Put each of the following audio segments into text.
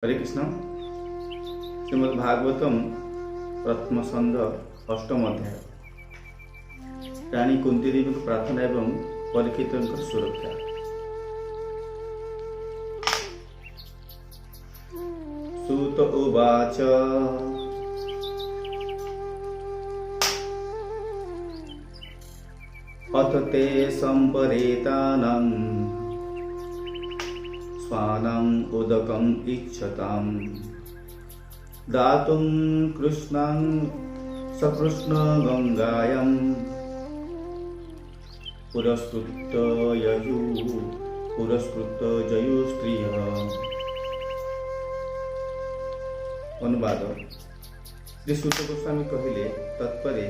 हरे कृष्ण। श्रीमद् भागवतम प्रथम स्कंध अष्टम अध्याय। रानी कुंती देवी को प्रार्थना एवं परीक्षित सुरक्षा। सूत उवाच अथ ते संपरेतानां स्वानम् उदकम् इच्छताम् दातुं कृष्णं सकृष्ण गंगायां पुरस्कृत जयु स्त्रियः। अनुवाद। श्री सूत गोस्वामी कहिले तत्परे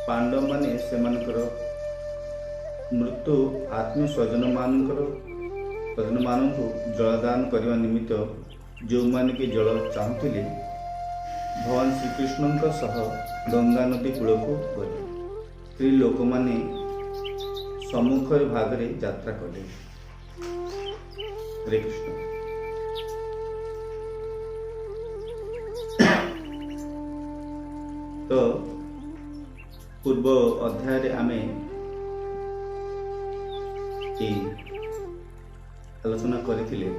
पांडव माने सेमानकर मृत्यु आत्मीय स्वजन मानक जलदान करने निमित्त जो माने के जल चाहूले भगवान श्रीकृष्ण सह गंगा नदी कूल को गले। स्त्री लोक माने सम्मुख भाग रे यात्रा कले। हरे कृष्ण। तो पूर्व अध्याय आमे आलोचना करथिले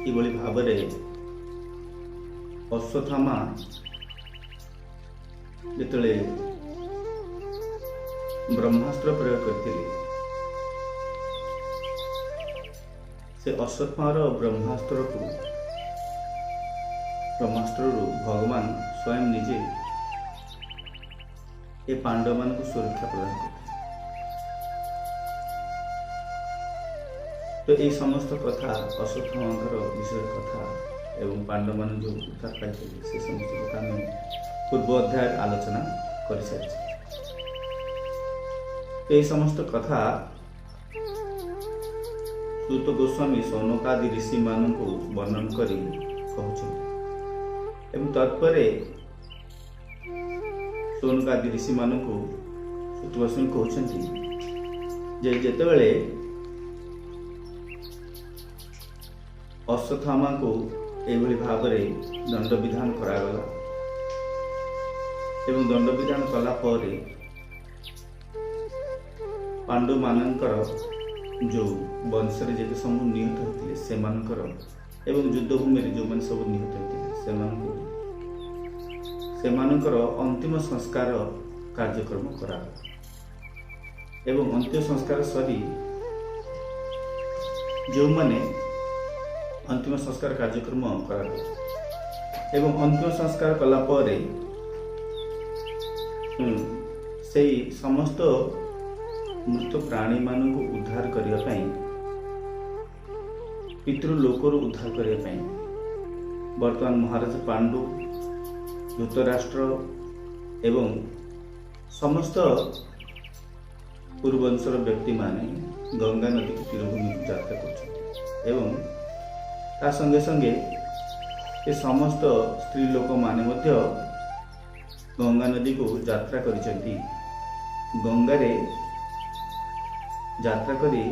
किभଳି भावरे अश्वत्थामा जेतले ब्रह्मास्त्र प्रयोग करथिले से अश्वत्थामार ब्रह्मास्त्र भगवान स्वयं निजे ए पांडव मान को सुरक्षा प्रदान करते। तो ये समस्त कथा अश्वत्थामांकर विषय कथा एवं पांडव मान जो उद्धार पाई से समस्त कथा में पूर्व अध्याय आलोचना कर सारी। तो ये समस्त कथा सूत गोस्वामी सौनकादि ऋषि मान को वर्णन करी कहउछन्ति एवं तत्परे सौनकादि ऋषि मान को सूत गोस्वामी कहउछन्ति जे जेतेबेले अश्वत्थामा को एभली भावरे दंड विधान करागला एवं दंड विधान कला परे पांडव मानकर जो वंशरे जेते सब निहत होते सेमानकर एवं युद्धभूमि जो मन सब निहत होते सेमानकर अंतिम संस्कार कार्यक्रम करागला एवं अंतिम संस्कार सरी जो माने अंतिम संस्कार कार्यक्रम करा एवं अंतिम संस्कार कला परे से समस्त मृत प्राणी मान को उद्धार करने पई पितृलोकर उद्धार करने पई वर्तमान महाराज पांडु धृतराष्ट्र एवं समस्त पूर्ववंशर व्यक्ति माने गंगा नदी के तीरभूमि यात्रा कर एवं ता संगे संगे ये समस्त स्त्री लोक माने मध्य गंगा नदी को यात्रा करिसेंती। गंगा रे यात्रा करी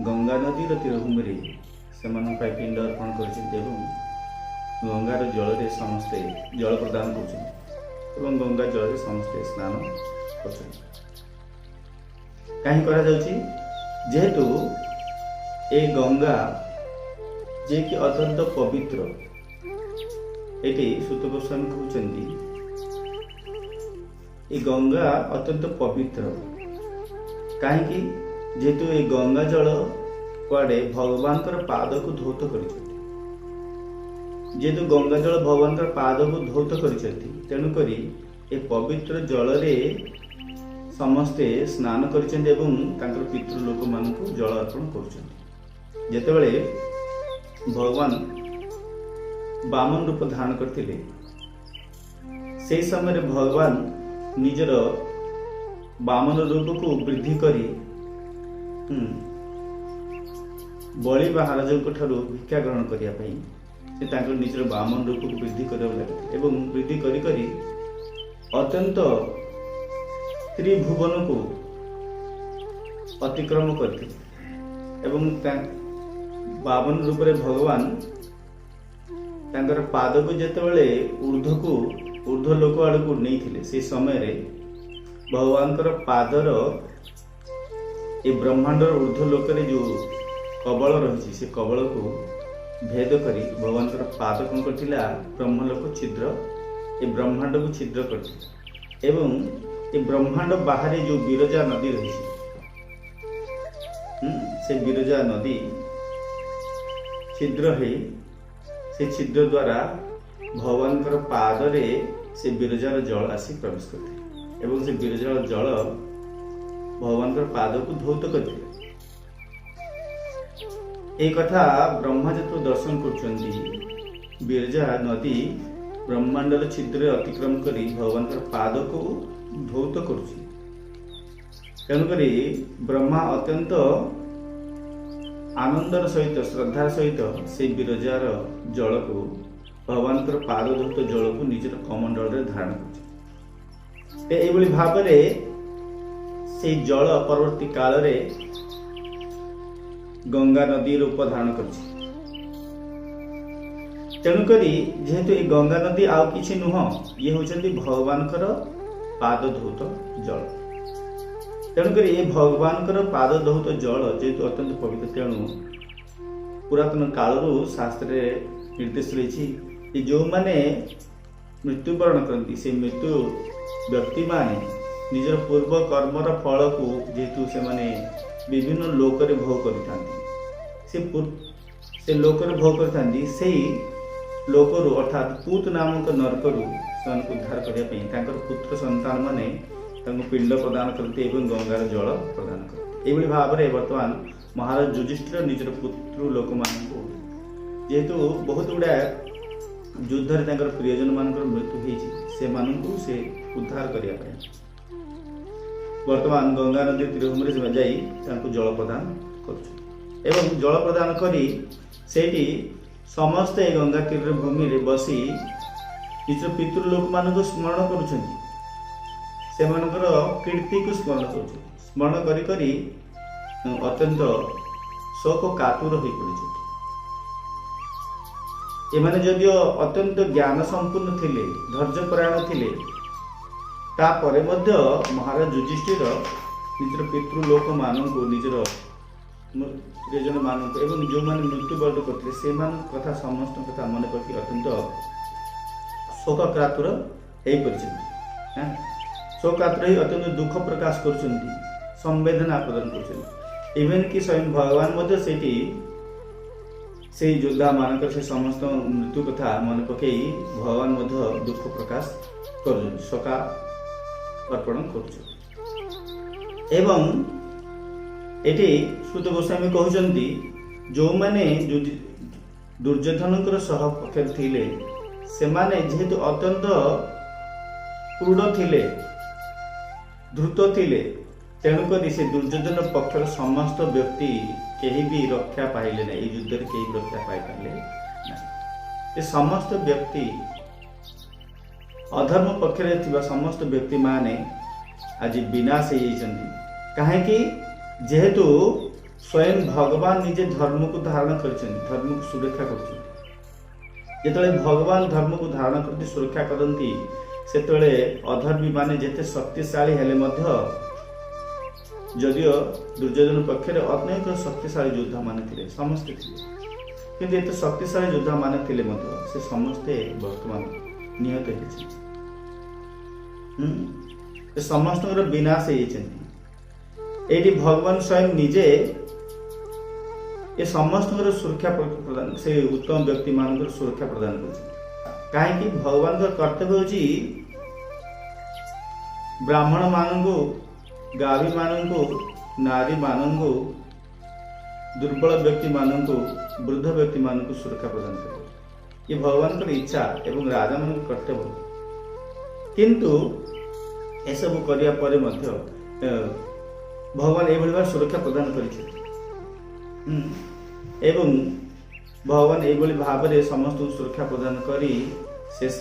गंगा नदी रो तीरभूमि रे समान पिंड अर्पण करिसेंती एवं गंगार जल रे समस्ते जल प्रदान करछन्ती एवं गंगा जल रे समस्ते स्नान करछन्ती। काहे करा जाउची जेहेतु ए गंगा जे कि अत्यंत पवित्र एटी सूत गोस्वामी कहउछन्ती ए गंगा अत्यंत पवित्र काहेकि जेहेतु ए गंगा जल कुआडे भगवान पाद को धौत करिसेंती जेहेतु गंगा जल भगवान पाद को धौत करिसेंती तेणु करी ए पवित्र जल रे समस्ते स्नान करिसेंती एवं तांकर पितृलोक मान को जल अर्पण करुछन्ती। जेतेबेले भगवान वामन रूप धारण करथिले से समय भगवान निजर वामन रूप को वृद्धि करी बलि महाराज भिक्षा ग्रहण करिया पई से तांकर निजर वामन रूप को वृद्धि करबा लगे एवं वृद्धि करी करी अत्यंत त्रिभुवन को अतिक्रम करथिले एवं 52 रूप भगवान तांकर पाद को जेतेबेले ऊर्ध्व लोक आड़ को नहीं से समय रे भगवान पादर ये ब्रह्मांड ऊर्ध्व लोक जो कबल रही से कबल को भेद करी भगवान पाद कौन करथिला ब्रह्मलोक छिद्र ये ब्रह्मांड को छिद्र करथिला एवं ये ब्रह्मांड बाहर जो बिरजा नदी रही से बिरजा नदी छिद्र है से छिद्र द्वारा भगवान पाद रे से बिरजार जल आसी प्रवेश करते एवं से बिरजार जल भगवान पाद को धौत करते एक कथा ब्रह्मा जो दर्शन कर बिरजा नदी ब्रह्मांडर छिद्र अतिक्रम करी भगवान पाद को धौत करुछि तेणुकरी ब्रह्मा अत्यंत आनंदर सहित श्रद्धार सहित से बिरजार जल को भगवान पाद धौत जल को निजर कमंडल रे धारण कर भाव से जल परवर्ती काल रे गंगा नदी रूप धारण कर तेणुकरी जेहेतु ये गंगा नदी आउ किछि नुह ये होचंती भगवान पाद धौत जल तेणुकरी ये भगवान पाद धौत जल जेहेतु अत्यंत पवित्र तेणु पुरातन कालरू शास्त्र निर्देश रही जो माने मृत्युवरण करती से मृत्यु व्यक्ति माने निजर पूर्व कर्मर फल को जेहेतु से माने विभिन्न लोक रे भोग करथांती से लोक रे भोग करथांती सेही लोकरू अर्थात पूत नामक नरकरू से उद्धार करने पुत्र संतान माने पिंड प्रदान करते एवं गंगार जल प्रदान करते ये भाव में बर्तमान महाराज युधिष्ठिर निजर पुत्र लोक मान जेहेतु बहुत गुड़ा युद्ध में प्रियजन मान मृत्यु होती से उद्धार करने वर्तमान गंगा नदी तीरभूमि जल प्रदान कर जल प्रदान करी सेठी समस्ते गंगा तीर भूमि रे बसी निज पितृलोक मान स्मरण करुछंती कीर्ति को स्मरण करी करी अत्यंत शोक कातुर हो पड़े जदियो अत्यंत ज्ञान संपूर्ण थिले धैर्य परायण थिले तापरे मध्य महाराज युधिष्ठिर निजर पितृलोक मानू निजर प्रियजन मानक एवं जो मैंने मृत्युवरण करते से कथा समस्त कथा मन पकि अत्यंत शोकातुर शोकातुर अत्यंत दुख प्रकाश कर संवेदना प्रदान कर इवेन कि स्वयं भगवान से योद्धा मानक से समस्त मृत्यु कथा मन पकई भगवान दुख प्रकाश कर शोका अर्पण कर एवं एटी श्रुत गोस्वामी कहते जो माने दुर्योधन सह पक्ष थिले से माने जेहेतु अत्यंत क्रूर थिले द्रुत थिले तेणुक से दुर्योधन पक्षर समस्त व्यक्ति कहीं भी रक्षा पाइले ना युद्ध में कहीं रक्षा पाई पारे समस्त व्यक्ति अधर्म पक्ष समस्त व्यक्ति माने आज विनाश हो कहीं जेहेतु स्वयं भगवान निजे धर्म को धारण कर धर्म को सुरक्षा कर भगवान धर्म को धारण करती सुरक्षा करती से अधर्मी माने जेते शक्तिशाली हेले मध्य जदियो दुर्योधन पक्षर अनेक शक्तिशाली योद्धा माने थिले समस्ते थिले किंतु एते शक्तिशाली योद्धा माने थिले मध्य से समस्ते वर्तमान निहत होइछि समस्त विनाश होइछन्ति एटी भगवान स्वयं निजे ये समस्त सुरक्षा प्रदान से उत्तम व्यक्ति मान सुरक्षा प्रदान कर कहीं भगवान कर्तव्य होची ब्राह्मण मान गावी मान नारी मान दुर्बल व्यक्ति मान वृद्ध व्यक्ति मान सुरक्षा प्रदान कर ये भगवान इच्छा एवं राजा मान कर्तव्य किंतु एसबू करिया परे मध्य भगवान ये भाव सुरक्षा प्रदान कर एवं भगवान ये भाव में समस्त सुरक्षा प्रदान करी शेष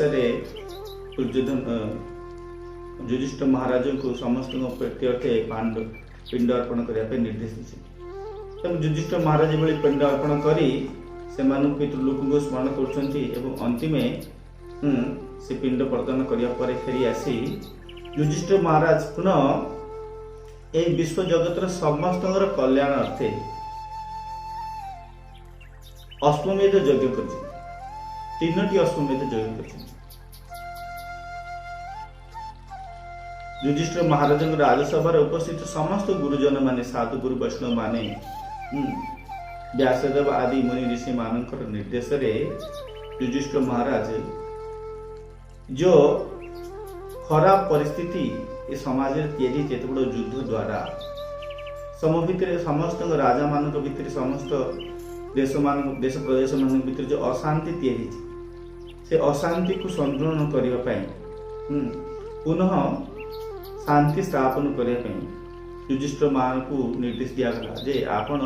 युधिष्ठिर महाराज को समस्त प्रत्यर्थे पिंड अर्पण करने निर्देश दी ତେଣୁ ଯୁଧିଷ୍ଠିର ମହାରାଜ ଏଭଳି ପିଣ୍ଡ ଅର୍ପଣ କରି ସେମାନଙ୍କୁ ପିତୃଲୋକଙ୍କୁ ସ୍ମରଣ କରୁଛନ୍ତି ଏବଂ ଅନ୍ତିମେ ସେ ପିଣ୍ଡ ପ୍ରଦାନ କରିବା ପରେ ଫେରି ଆସି ଯୁଧିଷ୍ଠିର ମହାରାଜ ପୁନଃ ଏହି ବିଶ୍ୱ ଜଗତର ସମସ୍ତଙ୍କର କଲ୍ୟାଣ ଅର୍ଥେ ଅଶ୍ୱମେଧ ଯଜ୍ଞ କରିଛନ୍ତି। 3ଟି ଅଶ୍ୱମେଧ ଯଜ୍ଞ କରିଛନ୍ତି। ଯୁଧିଷ୍ଠିର ମହାରାଜଙ୍କ ରାଜସଭାରେ ଉପସ୍ଥିତ ସମସ୍ତ ଗୁରୁଜନ ମାନେ, ସାଧୁ ଗୁରୁ ବୈଷ୍ଣବ ମାନେ, ବ୍ୟାସଦେବ ଆଦି ମୁନି ଋଷି ମାନଙ୍କର ନିର୍ଦ୍ଦେଶରେ ଯୁଧିଷ୍ଠିର ମହାରାଜ ଯୋଉ ଖରାପ ପରିସ୍ଥିତି ଏ ସମାଜରେ ତିଆରି ଯେତେ ବଡ଼ ଯୁଦ୍ଧ ଦ୍ୱାରା ଭିତରେ ସମସ୍ତ ରାଜା ମାନଙ୍କ ଭିତରେ ସମସ୍ତ ଦେଶ ପ୍ରଦେଶ ମାନଙ୍କ ଭିତରେ ଯୋଉ ଅଶାନ୍ତି ତିଆରି ହେଇଛି ସେ ଅଶାନ୍ତିକୁ ସନ୍ତୁଳନ କରିବା ପାଇଁ ପୁନଃ ଶାନ୍ତି ସ୍ଥାପନ କରିବା ପାଇଁ ଯୁଧିଷ୍ଠିର ମହାରାଜଙ୍କୁ ନିର୍ଦ୍ଦେଶ ଦିଆଗଲା ଯେ ଆପଣ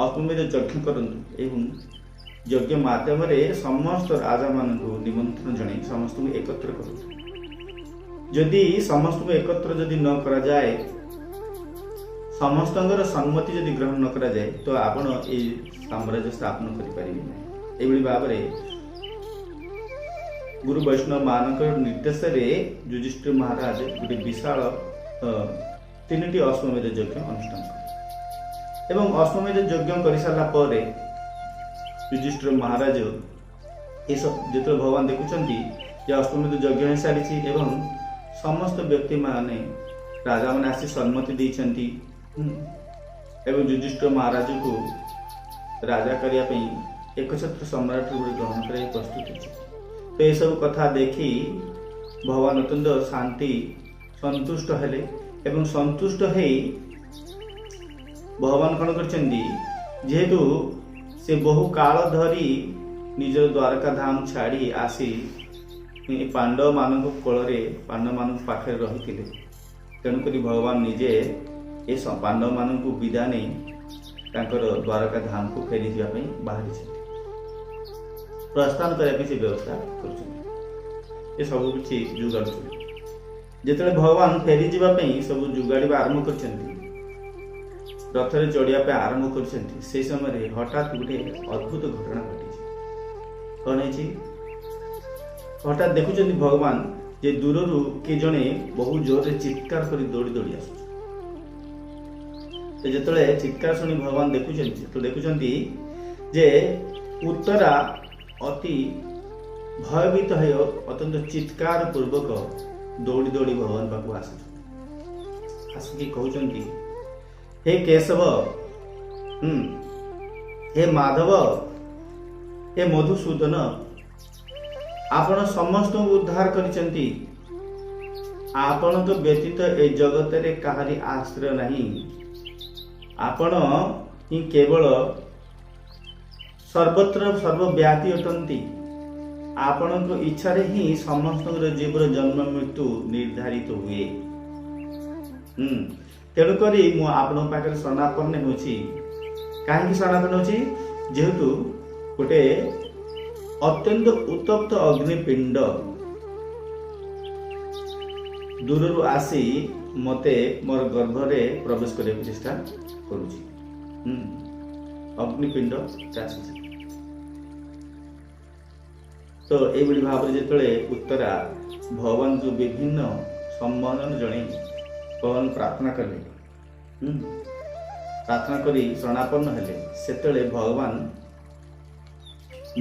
ଅଶ୍ୱମେଧ ଯଜ୍ଞ କରନ୍ତୁ ଏବଂ ଯଜ୍ଞ ମାଧ୍ୟମରେ ସମସ୍ତ ରାଜାମାନଙ୍କୁ ନିମନ୍ତ୍ରଣ ଜଣାଇ ସମସ୍ତଙ୍କୁ ଏକତ୍ର କରନ୍ତୁ। ଯଦି ସମସ୍ତଙ୍କୁ ଏକତ୍ର ଯଦି ନ କରାଯାଏ, ସମସ୍ତଙ୍କର ସମ୍ମତି ଯଦି ଗ୍ରହଣ ନ କରାଯାଏ ତ ଆପଣ ଏହି ସାମ୍ରାଜ୍ୟ ସ୍ଥାପନ କରିପାରିବେ ନାହିଁ। ଏଭଳି ଭାବରେ ଗୁରୁ ବୈଷ୍ଣବ ମାନଙ୍କ ନିର୍ଦ୍ଦେଶରେ ଯୁଧିଷ୍ଠିର ମହାରାଜ ଗୋଟେ ବିଶାଳ 3ଟି ଅଶ୍ୱମେଧ ଯଜ୍ଞ ଅନୁଷ୍ଠାନ କଲେ ଏବଂ ଅଶ୍ୱମେଧ ଯଜ୍ଞ କରିସାରିଲା ପରେ ଯୁଧିଷ୍ଠିର ମହାରାଜ ଏସବୁ ଯେତେବେଳେ ଭଗବାନ ଦେଖୁଛନ୍ତି ଯେ ଅଶ୍ୱମେଧ ଯଜ୍ଞ ହେଇସାରିଛି ଏବଂ ସମସ୍ତ ବ୍ୟକ୍ତି ମାନେ ରାଜାମାନେ ଆସି ସମ୍ମତି ଦେଇଛନ୍ତି ଏବଂ ଯୁଧିଷ୍ଠିର ମହାରାଜକୁ ରାଜା କରିବା ପାଇଁ ଏକଛତ୍ର ସମ୍ରାଟ ରୂପରେ ଗ୍ରହଣ କରିବା ପ୍ରସ୍ତୁତ ଅଛି। ତ ଏସବୁ କଥା ଦେଖି ଭଗବାନ ଅତ୍ୟନ୍ତ ସନ୍ତୁଷ୍ଟ ହେଲେ ଏବଂ ସନ୍ତୁଷ୍ଟ ହେଇ ଭଗବାନ କଣ କରିଛନ୍ତି, ଯେହେତୁ ସେ ବହୁ କାଳ ଧରି ନିଜର ଦ୍ୱାରକା ଧାମ ଛାଡ଼ି ଆସି ପାଣ୍ଡବ ମାନଙ୍କ କୋଳରେ ପାଣ୍ଡବ ମାନଙ୍କ ପାଖରେ ରହିଥିଲେ, ତେଣୁକରି ଭଗବାନ ନିଜେ ଏ ପାଣ୍ଡବ ମାନଙ୍କୁ ବିଦାୟ ନେଇ ତାଙ୍କର ଦ୍ୱାରକା ଧାମକୁ ଫେରିଯିବା ପାଇଁ ବାହାରିଛନ୍ତି, ପ୍ରସ୍ଥାନ କରିବା ପାଇଁ ସେ ବ୍ୟବସ୍ଥା କରୁଛନ୍ତି। ଏ ସବୁ କିଛି ଯୋଗାଡୁଛନ୍ତି। ଯେତେବେଳେ ଭଗବାନ ଫେରିଯିବା ପାଇଁ ସବୁ ଯୋଗାଡ଼ିବା ଆରମ୍ଭ କରିଛନ୍ତି, ରଥରେ ଚଢ଼ିବା ପାଇଁ ଆରମ୍ଭ କରିଛନ୍ତି, ସେହି ସମୟରେ ହଠାତ୍ ଗୋଟେ ଅଦ୍ଭୁତ ଘଟଣା ଘଟିଛି। କଣ ହେଇଛି? ହଠାତ୍ ଦେଖୁଛନ୍ତି ଭଗବାନ ଯେ ଦୂରରୁ କିଏ ଜଣେ ବହୁ ଜୋରରେ ଚିତ୍କାର କରି ଦୌଡ଼ି ଦୌଡ଼ି ଆସୁଛି। ଯେତେବେଳେ ଚିତ୍କାର ଶୁଣି ଭଗବାନ ଦେଖୁଛନ୍ତି ଯେ ଉତ୍ତରା ଅତି ଭୟଭୀତ ହେଇ ଅତ୍ୟନ୍ତ ଚିତ୍କାର ପୂର୍ବକ ଦୌଡ଼ି ଦୌଡ଼ି ଭଗବାନ ପାଖକୁ ଆସୁଛନ୍ତି। ଆସିକି କହୁଛନ୍ତି, ହେ କେଶବ, ହେ ମାଧବ, ହେ ମଧୁସୂଦନ, ଆପଣ ସମସ୍ତଙ୍କୁ ଉଦ୍ଧାର କରିଛନ୍ତି। ଆପଣଙ୍କ ବ୍ୟତୀତ ଏ ଜଗତରେ କାହାରି ଆଶ୍ରୟ ନାହିଁ। ଆପଣ ହିଁ କେବଳ ସର୍ବତ୍ର ସର୍ବବ୍ୟାପୀ ଅଟନ୍ତି। ଆପଣଙ୍କ ଇଚ୍ଛାରେ ହିଁ ସମସ୍ତଙ୍କର ଜୀବର ଜନ୍ମ ମୃତ୍ୟୁ ନିର୍ଦ୍ଧାରିତ ହୁଏ। ତେଣୁକରି ମୁଁ ଆପଣଙ୍କ ପାଖରେ ଶରଣାପନ୍ନ ହେଉଛି। କାହିଁକି ଶରଣାପନ୍ନ ହେଉଛି? ଯେହେତୁ ଗୋଟେ ଅତ୍ୟନ୍ତ ଉତ୍ତପ୍ତ ଅଗ୍ନିପିଣ୍ଡ ଦୂରରୁ ଆସି ମତେ ମୋର ଗର୍ଭରେ ପ୍ରବେଶ କରିବାକୁ ଚେଷ୍ଟା କରୁଛି। ଅଗ୍ନିପିଣ୍ଡ ଆସିଛି। ତ ଏଇଭଳି ଭାବରେ ଯେତେବେଳେ ଉତ୍ତରା ଭଗବାନଙ୍କୁ ବିଭିନ୍ନ ସମ୍ବୋଧନ ଜଣାଇ ଭଗବାନ ପ୍ରାର୍ଥନା କଲେ, ପ୍ରାର୍ଥନା କରି ଶରଣାପନ୍ନ ହେଲେ, ସେତେବେଳେ ଭଗବାନ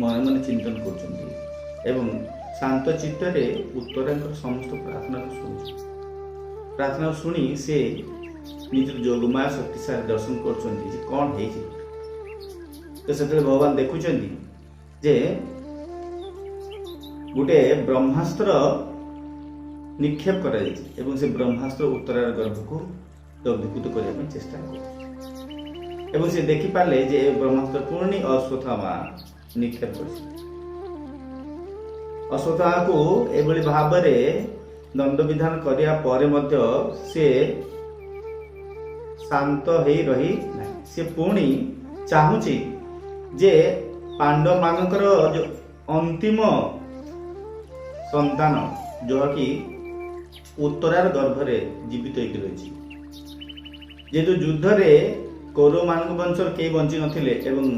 ମନେ ମନେ ଚିନ୍ତନ କରୁଛନ୍ତି ଏବଂ ଶାନ୍ତ ଚିତ୍ତରେ ଉତ୍ତରାଙ୍କର ସମସ୍ତ ପ୍ରାର୍ଥନାକୁ ଶୁଣୁଛନ୍ତି। ପ୍ରାର୍ଥନା ଶୁଣି ସେ ନିଜର ଯୋଗମାୟା ଶକ୍ତି ସାରି ଦର୍ଶନ କରୁଛନ୍ତି ଯେ କଣ ହେଇଛି। ତ ସେତେବେଳେ ଭଗବାନ ଦେଖୁଛନ୍ତି ଯେ ଗୋଟେ ବ୍ରହ୍ମାସ୍ତ୍ର ନିକ୍ଷେପ କରାଯାଇଛି ଏବଂ ସେ ବ୍ରହ୍ମାସ୍ତ୍ର ଉତ୍ତରାର ଗର୍ଭକୁ ଦଗ୍ଧୀଭୂତ କରିବା ପାଇଁ ଚେଷ୍ଟା କରୁଛି ଏବଂ ସେ ଦେଖିପାରିଲେ ଯେ ଏ ବ୍ରହ୍ମାସ୍ତ୍ର ପୁଣି ଅଶ୍ୱତ୍ଥାମା ନିକ୍ଷେପ କରିଛି। ଅଶ୍ୱତ୍ଥାମାକୁ ଏଭଳି ଭାବରେ ଦଣ୍ଡବିଧାନ କରିବା ପରେ ମଧ୍ୟ ସେ ଶାନ୍ତ ହେଇ ରହି ନାହିଁ। ସେ ପୁଣି ଚାହୁଁଛି ଯେ ପାଣ୍ଡବ ମାନଙ୍କର ଯୋଉ ଅନ୍ତିମ ସନ୍ତାନ ଯାହାକି ଉତ୍ତରାର ଗର୍ଭରେ ଜୀବିତ ହେଇକି ରହିଛି, ଯେହେତୁ ଯୁଦ୍ଧରେ कौरव मान वंश केही बंची नथिले एवं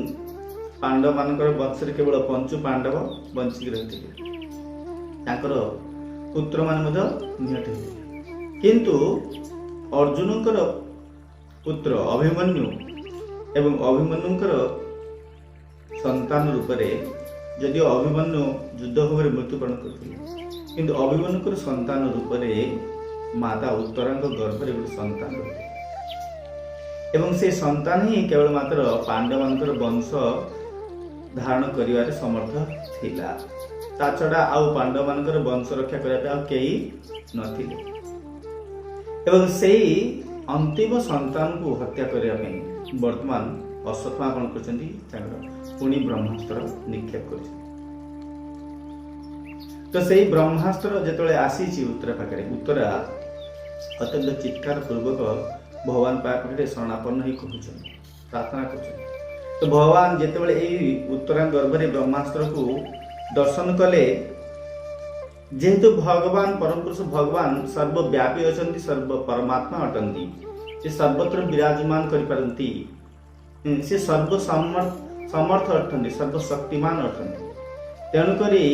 पांडव मानकर वंश केवल पंचु पांडव बंचिक रही तांकर पुत्र मान निहत किंतु अर्जुनकर पुत्र अभिमन्यु एवं अभिमन्युकर संतान रूप में जदिव अभिमन्यु युद्ध भाव मृत्युवरण करते किंतु अभिमन्युकर संतान रूप में माता उत्तरांग गर्भ में गोटे संतान रही एवं से संतान ही केवल मात्र पांडव वंश धारण करिवारे समर्थ थिला ता छड़ा आउ पांडव मानकर वंश रक्षा करबा केही नथिले एवं सेही अंतिम संतान को हत्या करबा पई वर्तमान अश्वत्थामा कोन करछन्ती तांकर पुणी ब्रह्मास्त्र निक्षेप करछन्ती तो सेही ब्रह्मास्त्र जेतले आसीची उत्तरा पाखरे उत्तरा अत्यंत चित्कार पूर्वक भगवान पाखरे शरणापन्न ही कहउछन प्रार्थना करछन तो भगवान जेतेबेले एई उत्तरा गर्भरे ब्रह्मास्त्र को दर्शन कले जेहेतु भगवान परम पुरुष भगवान सर्वव्यापी अछंती सर्व परमात्मा अटंती से सर्वत्र विराजमान करि पारंती से सर्व समर्थ अटंती सर्वशक्तिमान अटंती तेणुकरी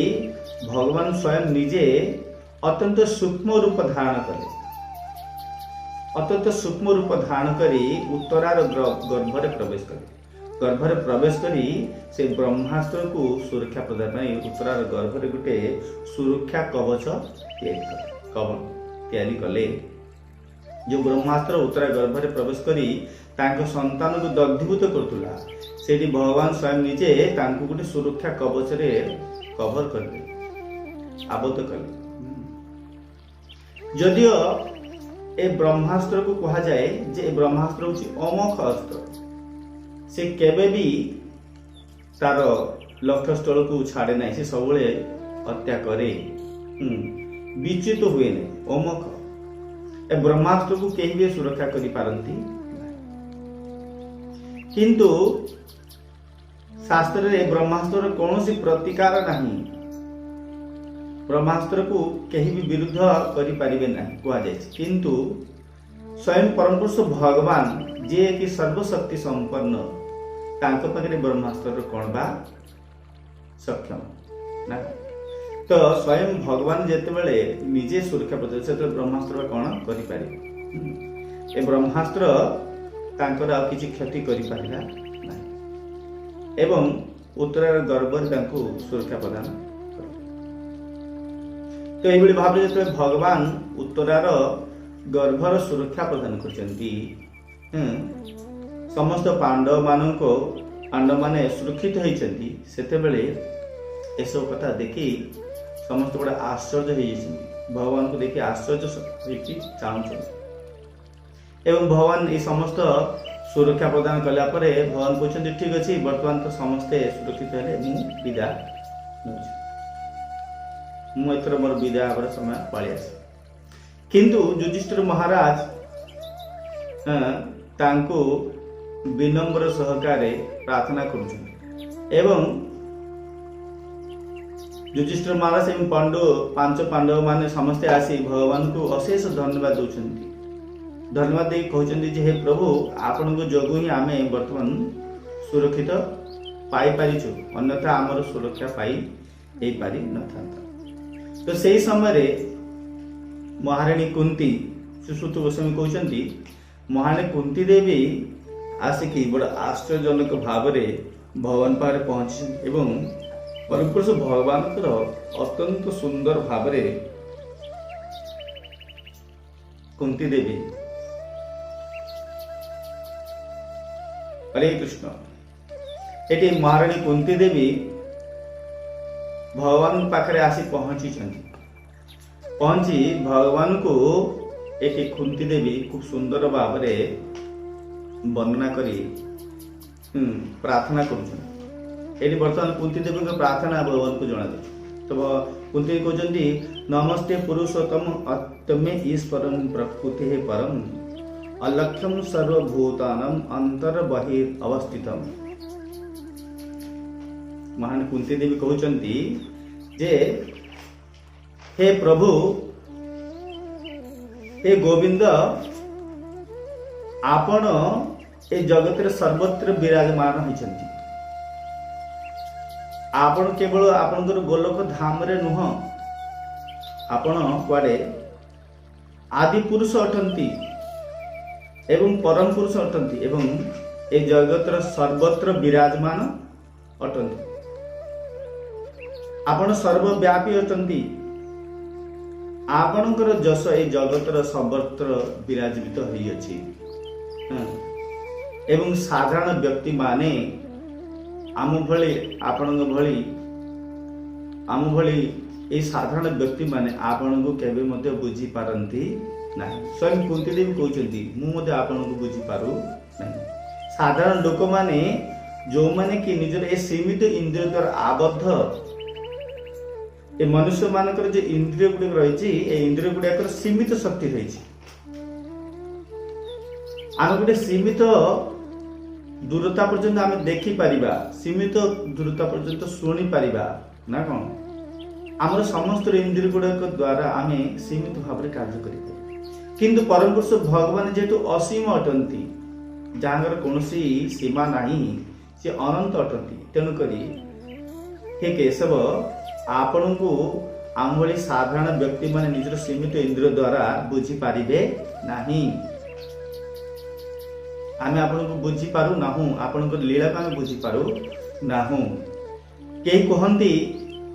भगवान स्वयं निजे अत्यंत सूक्ष्म रूप धारण कले अत्यंत सूक्ष्म रूप धारण करी उत्तरार गर्भरे प्रवेश कले गर्भरे प्रवेश करी से ब्रह्मास्त्र को सुरक्षा प्रदान उत्तरार गर्भरे गोटे सुरक्षा कवच तैयारी कले जो ब्रह्मास्त्र उत्तरा गर्भरे प्रवेश करी तांको संतान को दग्धीभूत करतुला सेठी भगवान स्वयं निजे तांको गोटे सुरक्षा कवच रे कवर करले आबद्ध कले जदियो ए ब्रह्मास्त्र को कहा जाए जे ब्रह्मास्त्र होची अमोघ अस्त्र से केबे भी तार लक्ष्य स्थल को छाड़े ना से सब हत्या करे विच्युत हुए नहीं अमोघ ए ब्रह्मास्त्र को कहीं भी सुरक्षा करि पारंती किंतु शास्त्र रे ब्रह्मास्त्र कौन सी प्रतिकार नहीं ब्रह्मास्त्र को कहीं भी विरुद्ध करि पारिबे नहीं कहा जाय किंतु स्वयं परम पुरुष भगवान जे कि सर्वशक्ति संपन्न तांको पाखरे ब्रह्मास्त्र कौन बा सक्षम ना तो स्वयं भगवान जेतेबेले निजे सुरक्षा प्रदान से ब्रह्मास्त्र कौन करि पारे ए ब्रह्मास्त्र तांकर आ किछि क्षति करि पारिला ना एवं उत्तरार गर्भरे तांको सुरक्षा प्रदान तो ये भाव जो भगवान उत्तरार गर्भर सुरक्षा प्रदान करछन्ती समस्त पांडव माने सुरक्षित होइछन्ती सेते बेले एसो कथा देखि समस्त बड़ा आश्चर्य होइछन्ती भगवान को देखि आश्चर्य होइछि चाहछन्ती एवं भगवान ये समस्त सुरक्षा प्रदान कला परे भगवान कहछन्ती ठीक अछि वर्तमान तो समस्ते सुरक्षित हेले मु विदा नउछि मोर विदा हबार समय पाली आस किंतु युधिष्ठिर महाराज तांको विनम्र सहकारे प्रार्थना करुछन एवं युधिष्ठिर महाराज एवं पांच पांडव माने समस्ते आसी भगवान को अशेष धन्यवाद दउछन्ती धन्यवाद दे कहउछन्ती जे हे प्रभु आपन को जोगु ही आमे वर्तमान सुरक्षित पाई पारिछु अन्यथा हमर सुरक्षा पाई एई पारि नथांता तो सही समय महाराणी कुंती सुश्रुत गोस्वामी कहते महाराणी कुंती देवी आसिकी बड़ा आश्चर्यजनक भाव भगवान पाखे पहुंची एवं परमपुरुष भगवान अत्यंत सुंदर भाव कुंती देवी हरे कृष्ण एटी महाराणी कुंती देवी भगवान पाखरे आसी पहुंची भगवान को एक कुंती देवी खूब सुंदर भाव वर्णना करी प्रार्थना कर बर्तमान कुंती देवी को प्रार्थना भगवान को जना तो कुंती कहते नमस्ते पुरुषोत्तम अत्मे ईश्वरम प्रकृति परम अलक्ष्यम सर्वभूतानम अंतर बहिर् अवस्थितम महान कुंती देवी कहते जे हे प्रभु हे गोविंद आपण ए जगत सर्वत्र विराजमान होइछन्ति। आपण केवल आपनकर गोलक धाम रे नुह, आपण कुआडे आदि पुरुष अटंती एवं परम पुरुष अटंती एवं ए जगतर सर्वत्र विराजमान अटंती। आपण सर्वव्यापी अटंती। आपणकर जस ए जगतर सर्वत्र विराजित होई अछि। एवं साधारण व्यक्ति माने आम भली आपणक भली आम भली ए साधारण व्यक्ति माने आपण को केबे मते बुझी पारंती नाही। स्वयं कुंती देवी कहउछंती मु मते आपण को बुझी पारु नाही। साधारण लोक माने जो माने कि निजर ए सीमित इंद्रिय द्वारा आबद्ध ए मनुष्य मानकर जे इंद्रिय गुडी रहिछि ए इंद्रिय गुडी सीमित शक्ति रहिछि। आम गोटे सीमित दूरता पर्यंत आम देखि पारिबा, सीमित दूरता पर्यंत शुणी पारिबा ना कौन। आमर समस्त इंद्रिय गुड़ाक द्वारा आम सीमित भाव में कार्य करें। किंतु परम पुरुष भगवान जेहेतु असीम अटंती, जहाँ कौन सीमा नहीं, से अनंत अटंती। तेणुकरी हे केशव आपण को आम भली साधारण व्यक्ति माने निजर सीमित इंद्रिय द्वारा बुझी पारिबे नहीं। आमे आपण को बुझी पारु नाहु, आपण को लीला का बुझी पारु नाहु। केही कहंती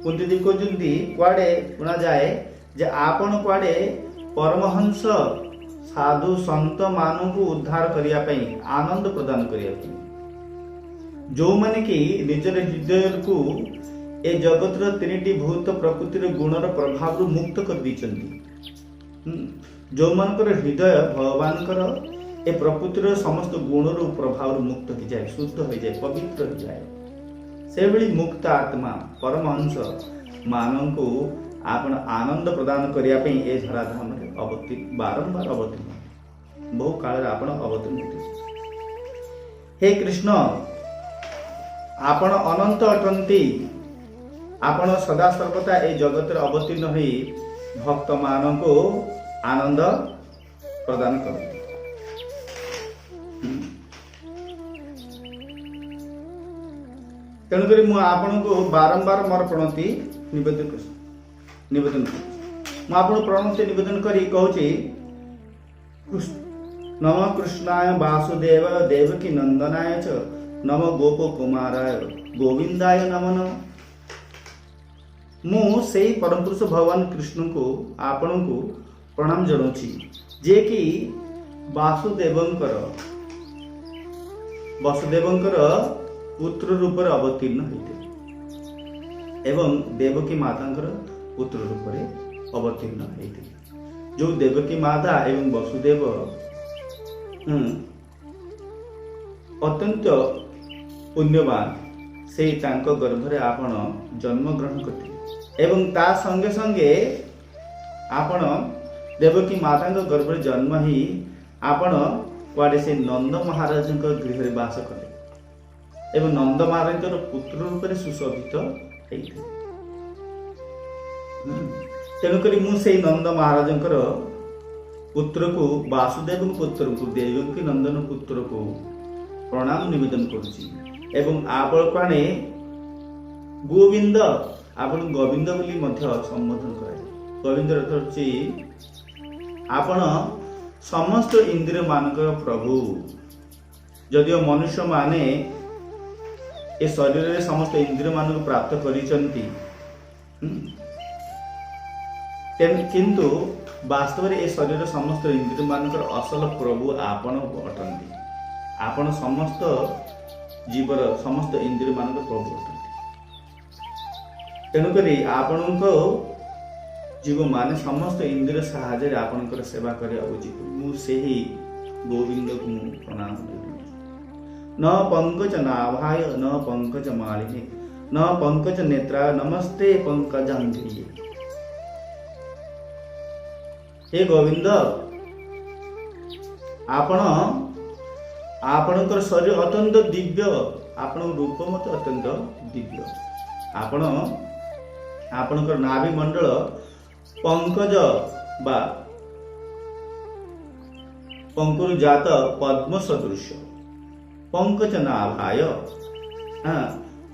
कुंती देवी कहउछंती कुआडे सुना जाए जे आपण कुआडे परमहंस साधु संत मानू को उद्धार करिया पई, आनंद प्रदान करिया पई, जो माने कि निजर हृदय को ए जगतर तीनिटी भूत प्रकृतिर गुणर प्रभाव रु मुक्त कर दीचंती। जो मानकर हृदय भगवानकर ए प्रकृतिर समस्त गुण रु प्रभाव रु मुक्त हो जाए, शुद्ध हो जाए, पवित्र हो जाए। से भली मुक्त आत्मा परमहंस मानक आपण आनंद प्रदान करिया पई ए धराधाम रे अवतीर्ण, बारंबार अवतीर्ण, बहु काल आपण अवतीर्ण होते। हे कृष्ण आपण अनंत अटंती। आपण सदा सर्वदा ए जगत रे अवतीर्ण होई भक्त मानक आनंद प्रदान करते। तेणुक मु आपण को बारंबार मोर प्रणति निवेदन प्रणति निवेदन करी कहूची नम कृष्णाय वासुदेव देवकी नंदनाय च नम गोप कुमाराय गोविंदाय नमो नमः। मु सेई परम पुरुष भगवान कृष्ण को आपण को प्रणाम जनाउछि, जे कि वसुदेवंकर पुत्र रूप में अवतीर्ण होते एवं देवकी मातांकर पुत्र रूप में अवतीर्ण होते। जो देवकी माता एवं वसुदेव अत्यंत पुण्यवान, से तांको गर्भरे आपण जन्म ग्रहण करते एवं ता संगे संगे आपण देवकी मातांको गर्भरे जन्म ही आपण कुआडे से नंद महाराज गृह बास कले एवं नंद महाराज पुत्र रूप में सुशोभित होते। तेणुक मुझे नंद महाराज पुत्र को वासुदेव पुत्र को देवकी नंदन पुत्र को प्रणाम निवेदन करुछि एवं आपण पाने गोविंद आपण गोविंद बोली मध्य संबोधन कराए। गोविंद अर्थ होछि आपण समस्त इंद्रिय मानक प्रभु। जदिओ मनुष्य माने ए शरीर रे समस्त इंद्रिय मानक प्राप्त करिसंती, किंतु वास्तव में ए शरीर समस्त इंद्रिय मानक असल प्रभु आपण अटंती। आपण समस्त जीवर समस्त इंद्रिय मानक प्रभु अटंती। तेणुकरी आपण जीव माने समस्त इंद्रिय साहाय्य आपणकर सेवा करिया उचित। मु सेही गोविंद को प्रणाम करूँ। न पंकज नाभाय न पंकज मालिने न पंकज नेत्रा नमस्ते पंकजांघ्रिये। हे गोविंद आपणकर शरीर अत्यंत दिव्य, आपण रूप मत अत्यंत दिव्य। आपणकर नाभि मंडल पंकज बा पंकुर जात पद्म सदृश पंकज नाभाय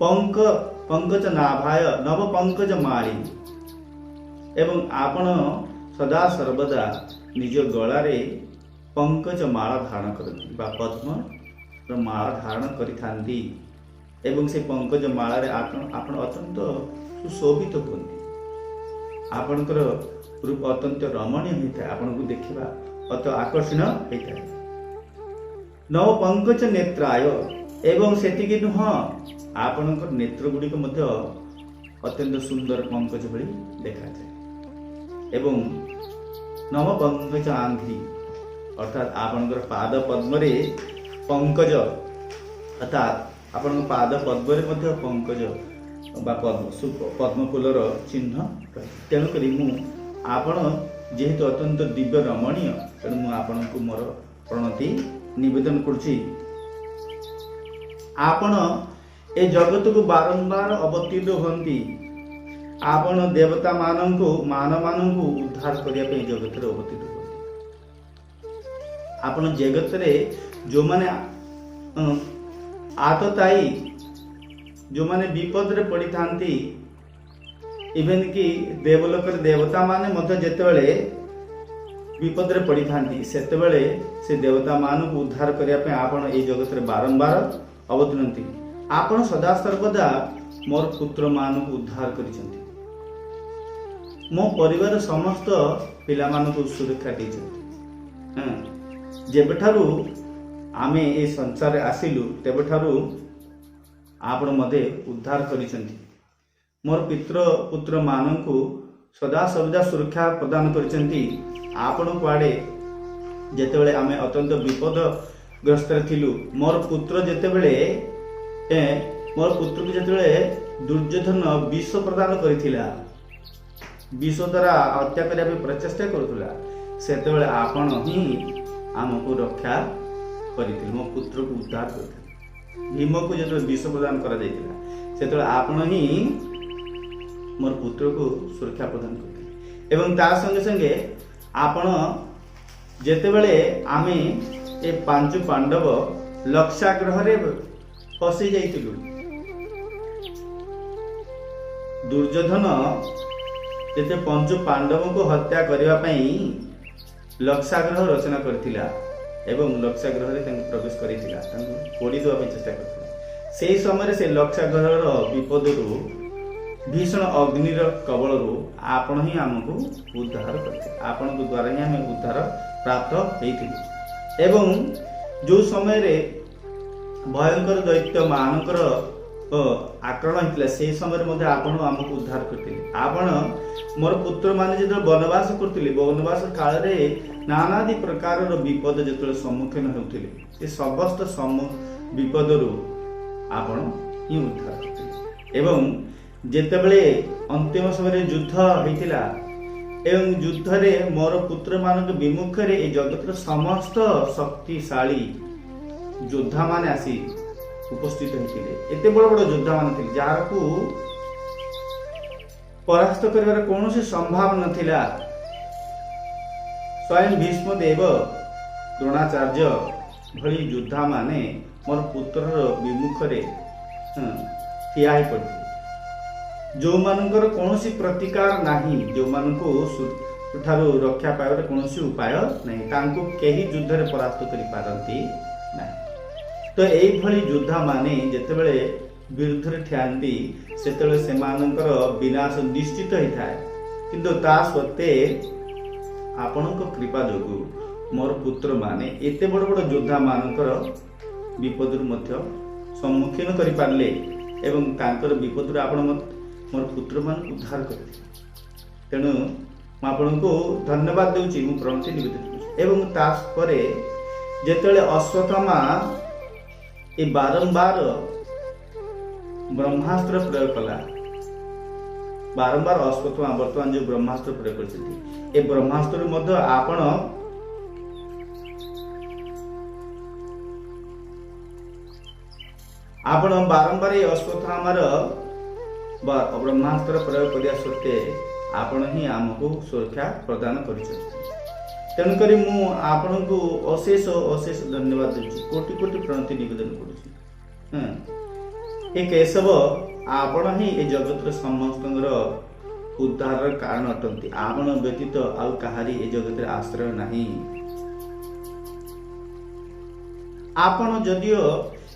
पंकज नाभाय नव पंकज माली एवं आपण सदा सर्वदा निज गलारे पंकज माला धारण करती बा पद्म माला धारण करिथांती एवं से पंकज माला रे आपण अत्यंत सुशोभित होती आपणकर रूप अत्यंत रमणीय होता है आपन को देखा अत आकर्षण होता है नव पंकज नेत्राय एवं सेतिकी नुह आपणकर नेत्र गुड़िक अत्यंत सुंदर पंकज भली देखा जाए एवं नव पंकज आंध्री अर्थात आपणकर पाद पद्म पंकज अर्थात आपण पाद पद्म पंकज पद्म फूलर चिन्ह तेणुक आपण जेहेतु अत्यंत दिव्य रमणीय तेणु आपण को मोर प्रणति निवेदन करुछि आपण ए जगत को बारंबार अवतीर्ण होती आपण देवता मानंकु मानव मानंकु उद्धार करिया पे जगत रे अवतीर्ण होती आपण जगत रे जो माने आतताई जो माने विपद रे पड़ी थांती इवेन कि देवलोक देवता माने मध्य जेतेबेले विपद रे पड़ी थांती सेतेबेले से देवता मान को उद्धार करिया पे आपण ए जगत रे बारंबार अवतीर्णती आपण सदा सर्वदा मोर पुत्र मान को उद्धार करिसंती मो परिवार समस्त पिला मान को सुरक्षा दैछंती जेबेठारु आमे ए संसार रे आसिलु तेबेठारु आपण मते उद्धार करिसंती मोर पुत्र मानंकु सदा सर्वदा सुरक्षा प्रदान करिसंती आपण कुआडे जेतेबेले आमे अत्यंत विपद ग्रस्त थिलु मोर पुत्र जेतेबेले मोर पुत्र को जेतेबेले दुर्योधन विष प्रदान करिथिला विष द्वारा हत्या करिया पे प्रचेष्टा करथुला सेतेबेले आपण ही हमको रक्षा करिथिल मो पुत्र को उद्धार करथिल भीम को जो विष प्रदान करा जाइतिला सेतेबेले आपण ही मोर पुत्र को सुरक्षा प्रदान करथिल एवं ता संगे संगे आपण जेतेबेले आमे ए पांच पांडव लक्षाग्रह रे फसी जाइतिलु दुर्योधन जेते पंच पांडव को हत्या करबा पई लक्षाग्रह रचना करथिला एवं लक्षाग्रह रे तंग प्रवेश करिथिला तंग कोडी दवा पे चेष्टा करथिला सेही समय से लक्षाग्रह रो विपदरु भीषण अग्निर कबलरु आपण ही हमको उद्धार करते आपण को द्वारा ही हमें उद्धार प्राप्त होइथिले एवं जो समय रे भयंकर दैत्य मानकर आक्रमण होइतिला से समय मध्ये आपण हमको उद्धार करथिले आपण मोर पुत्र माने जे वनवास करथिले वनवास काल रे नानादि प्रकार रो विपद जेतले सम्मुखीन होउथिले से समस्त विपदरु आपण ही उद्धार करथिले एवं जेतेबेले अंतिम समय युद्ध होइतिला एवं युद्ध रे मोर पुत्र मानक विमुख रे ए जगत समस्त शक्तिशाली योद्धा माने आसी उपस्थित होइतिले एते बड़ बड़ योद्धा माने थिले जार को परास्त करिवार कोनोसी संभावना नथिला स्वयं भीष्म देव द्रोणाचार्य भली योद्धा माने मोर पुत्र विमुख रे ठिया ही पड़े जो मानकर कोनोसी प्रतिकार नाही जो मानको ठारो रक्षा पाइबार कोनोसी उपाय नहीं तांको केही युद्ध रे परास्त करि पारंती नाही तो एई भली योद्धा माने जेतेबेले विरुद्ध रे ठियांती सेतेबेले से मानकर विनाश निश्चित होई थाए किंतु ता सत्ते आपनक कृपा जोगु मोर पुत्र माने एते बड़ बड़ योद्धा मानकर विपदरु मध्य सम्मुखीन करि पारले एवं तांकर विपदरु आपण मोर पुत्र मान उद्धार करते तेणु आपको धन्यवाद दूची मु प्रणति निवेदन एवं तापर जेतेले अश्वत्थामा ए बारंबार ब्रह्मास्त्र प्रयोग कला बारंबार अश्वत्थामा वर्तमान जो ब्रह्मास्त्र प्रयोग करछथि ए ब्रह्मास्त्र मध्य आपण बारंबार ए अश्वत्थामार ब्रह्मास्त्र प्रयोग करिया सत्ते आपण ही हमको सुरक्षा प्रदान करिसथि तेणुक आपको अशेष अशेष धन्यवाद दूसरी कोटि कोटि प्रणति निवेदन कर हे केशव आपण ही ए जगत समस्त उद्धार कारण अटंती आपण व्यतीत आउ कहारी ए जगत आश्रय नहीं। आपण जदियो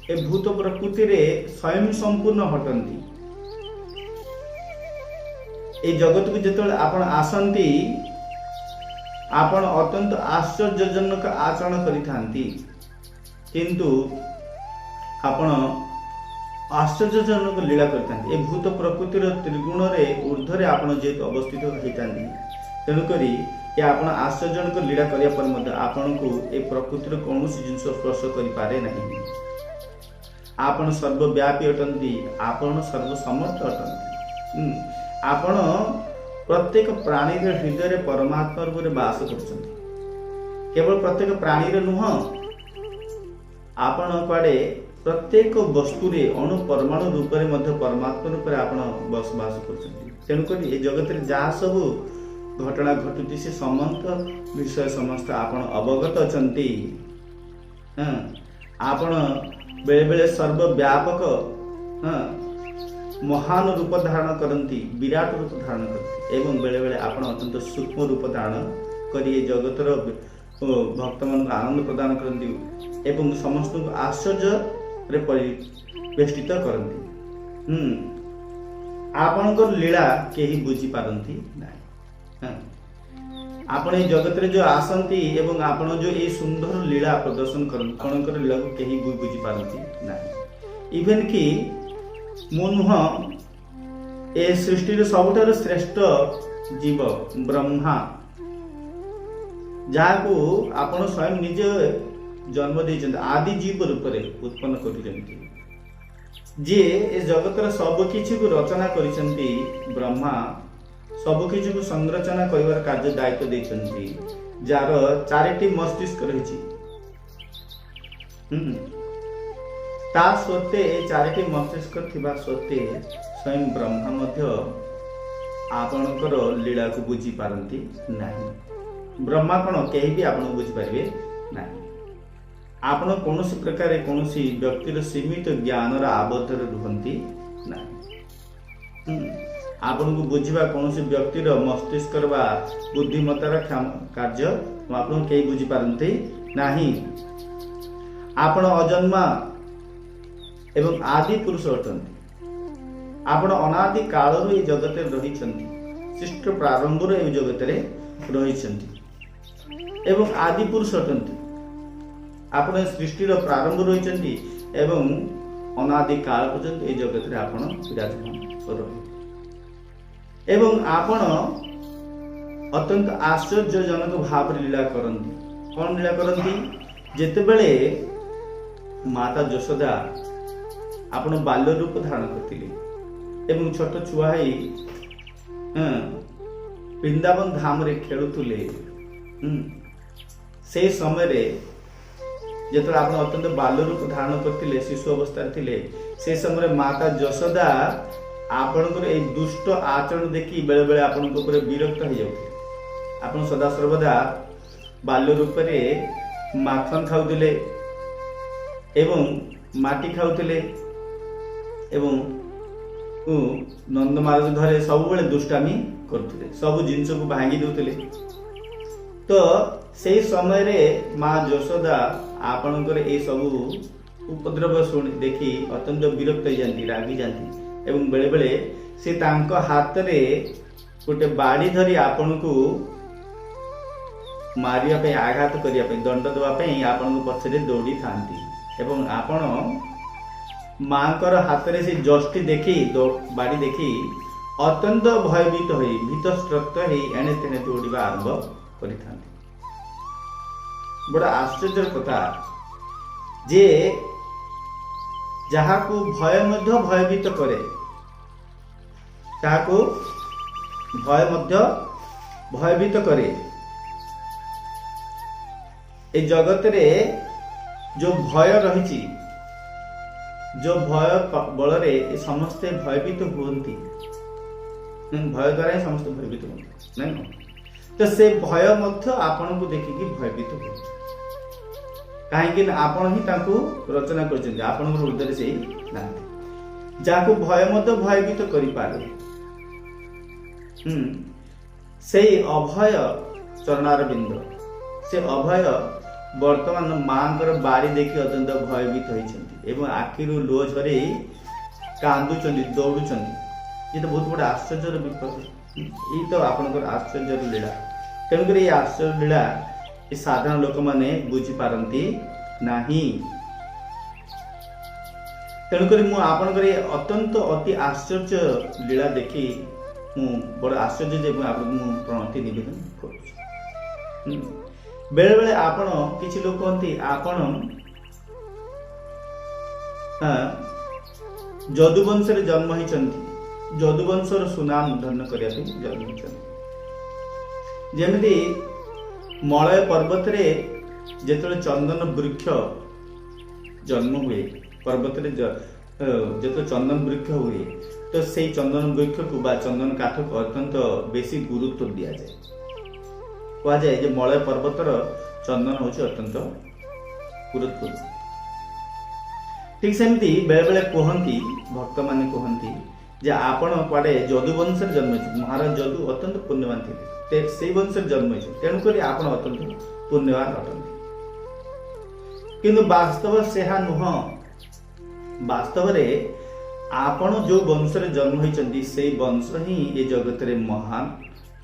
ए भूत प्रकृति रे स्वयं संपूर्ण हटंती ए जगत को जेतले आपण आसंती आपण अत्यंत आश्चर्यजनक आचरण करिथांती किंतु आपण आश्चर्यजनक लीला करते भूत प्रकृतिर त्रिगुण रे ऊर्ध्वरे आपण जेहेतु अवस्थित होता तेणुक आपण आश्चर्यजनक लीला करिया पर मध्य आपण को ए प्रकृतिर कौन जिनस स्पर्श करें नहीं। आपण सर्वव्यापी अटंती आपण सर्वसमर्थ अटंती आपण प्रत्येक प्राणी हृदय परमात्मा रूप बास कर केवल प्रत्येक प्राणी नुह आपण कुआडे प्रत्येक वस्तु रे अणु परमाणु रूप में परमात्मा रूप में बसवास कर जगत में जहाँ सब घटना घटुची से समस्त विषय समस्त आपण अवगत अछंती। आपण बेले बेले सर्वव्यापक महान रूप धारण करती विराट रूप धारण करती एवं बेले बेले आपण अत्यंत सूक्ष्म रूप धारण करी जगतर भक्त मान आनंद प्रदान करती एवं समस्त आश्चर्य रे परिवेष्टित करती। आपणकर लीला केही बुझी पारंती नाही। आपण ए जगत रे जो आसंती एवं आपण जो ए सुंदर लीला प्रदर्शन करन आपणकर लीला को केही बुझी पारंती नाही। इवन कि मुनुह ए सृष्टि रे सबुठार श्रेष्ठ जीव ब्रह्मा जाको आपण स्वयं निजे जन्म देइछन आदि जीव रूप रे उत्पन्न करिसेंती जे ए जगतर सब किछि को रचना करिसेंती ब्रह्मा सब किछि को संरचना करिवार कार्य दायित्व देइछंती जार चारिटी मस्तिष्क रहिछि ता सत्ते ए चारिटी मस्तिष्क थिबा सत्ते स्वयं ब्रह्मा मध्य आपणकर लीला को बुझी पारंती नाही। ब्रह्मा कोन केही भी आपण बुझी परिबे नाही। आपण कौन प्रकार कौन व्यक्तिर सीमित ज्ञान आबद्ध रुहंती नहीं। आपन को बुझा कौन व्यक्तिर मस्तिष्क बुद्धिमतार कार्य आपन कई बुझी पारंती नहीं। आपण अजन्मा एवं आदि पुरुष अटंती आपण अनादि काल ये जगत रही सृष्टि प्रारंभ जगत रही एवं आदि पुरुष अटंती आपण सृष्टिर प्रारंभ रही एवं अनादि काल पर्यंत ए जगत रे आपण विराजमान रही एवं आपण अत्यंत आश्चर्यजनक भाव लीला करती। कौन लीला करती जेतेबेले माता यशोदा आपण बाल्य रूप धारण करथिले एवं छोट छुआ ही वृंदावन धाम रे खेलुथुले से समय रे जेतले आपण अत्यंत बाल्य रूप धारण करथिले शिशु अवस्था थिले से समय माता यशोदा आपणकर ए दुष्ट आचरण देखि बेले बेले आपनक ऊपर विरक्त हो जाउथे। आपण सदा सर्वदा बाल्य रूप रे माखन खाउथिले एवं माटी खाउथिले एवं नंद महाराज घरे सब बेले दुष्टामी करथिले सब जिंस को भांगी देउथिले। तो से समय रे मां यशोदा आपणकर ए सब उपद्रव सुन देखि अत्यंत विरक्त हो जाती रागी जाती एवं बेले बेले से तांको हाथ रे गोटे बाड़ी धरी आपण को मारिया पे आघात करिया पे दंड देवा पे आपण को पछरे दौड़ी थांती एवं आपण मांकर हाथ रे से जष्टि देखि बाड़ी देखि अत्यंत भयभीत होई भीतस्त्रस्त होई एने तेने दौड़िबा आरंभ करि थांती। बड़ा आश्चर्य कथा जे जहाँ को भय मध्य भयभीत करे ताको भय मध्य भयभीत करे ए जगत रे जो भय रही जो भय बल रे समस्ते भयभीत होती भय द्वारा समस्त भयभीत होती नहीं तो से भय मध्य आपण को देखिकी भयभीत हो कहीं आपण ही ताकू रचना कर आपण हृदय से जाको भय मध्य भयभीत करि पारे से अभय चरणार बिंद से अभय वर्तमान माँ बाड़ी देखी अत्यंत भयभीत होती आखिरू लुह झरे कांदुचंदी दौड़ुचंदी ये तो बहुत बड़ा आश्चर्य विपद ये तो आपनकर आश्चर्य लीला तेणुकर ये आश्चर्य लीला ये साधारण लोक माने बुझी पारंती नहीं तेणुकर मु आपनकर ये अत्यंत अति आश्चर्य लीला देखी मु बड़ आश्चर्य जे मु प्रणति निवेदन करूँ बेले बेले आपण किछि लोक कहती आपण जदुवंश रे जन्म होइचंती जदुवंशर सुनाम धन्य करिया जन्म होइचंती जेमिति मलय पर्वत रे जेतले चंदन वृक्ष जन्म हुए पर्वत रे जेतले चंदन वृक्ष हुए तो से चंदन वृक्ष को बा चंदन काठ को अत्यंत बेसी गुरुत्व दिया जाए कह जाए जे मलय पर्वतर चंदन होची अत्यंत गुरुत्व ठीक सेमती बेले बेले कहती भक्त माने कहती जे आपण कुआडे जदुवंश जन्म महाराज जदु अत्यंत पुण्यवान थे से वंश जन्म तेणुक आपण अत्यंत पुण्यवान अटंती किंतु वास्तव से नुह वास्तव रे आपण जो वंश जन्म होइचंदी से वंश ही ये जगत रे महान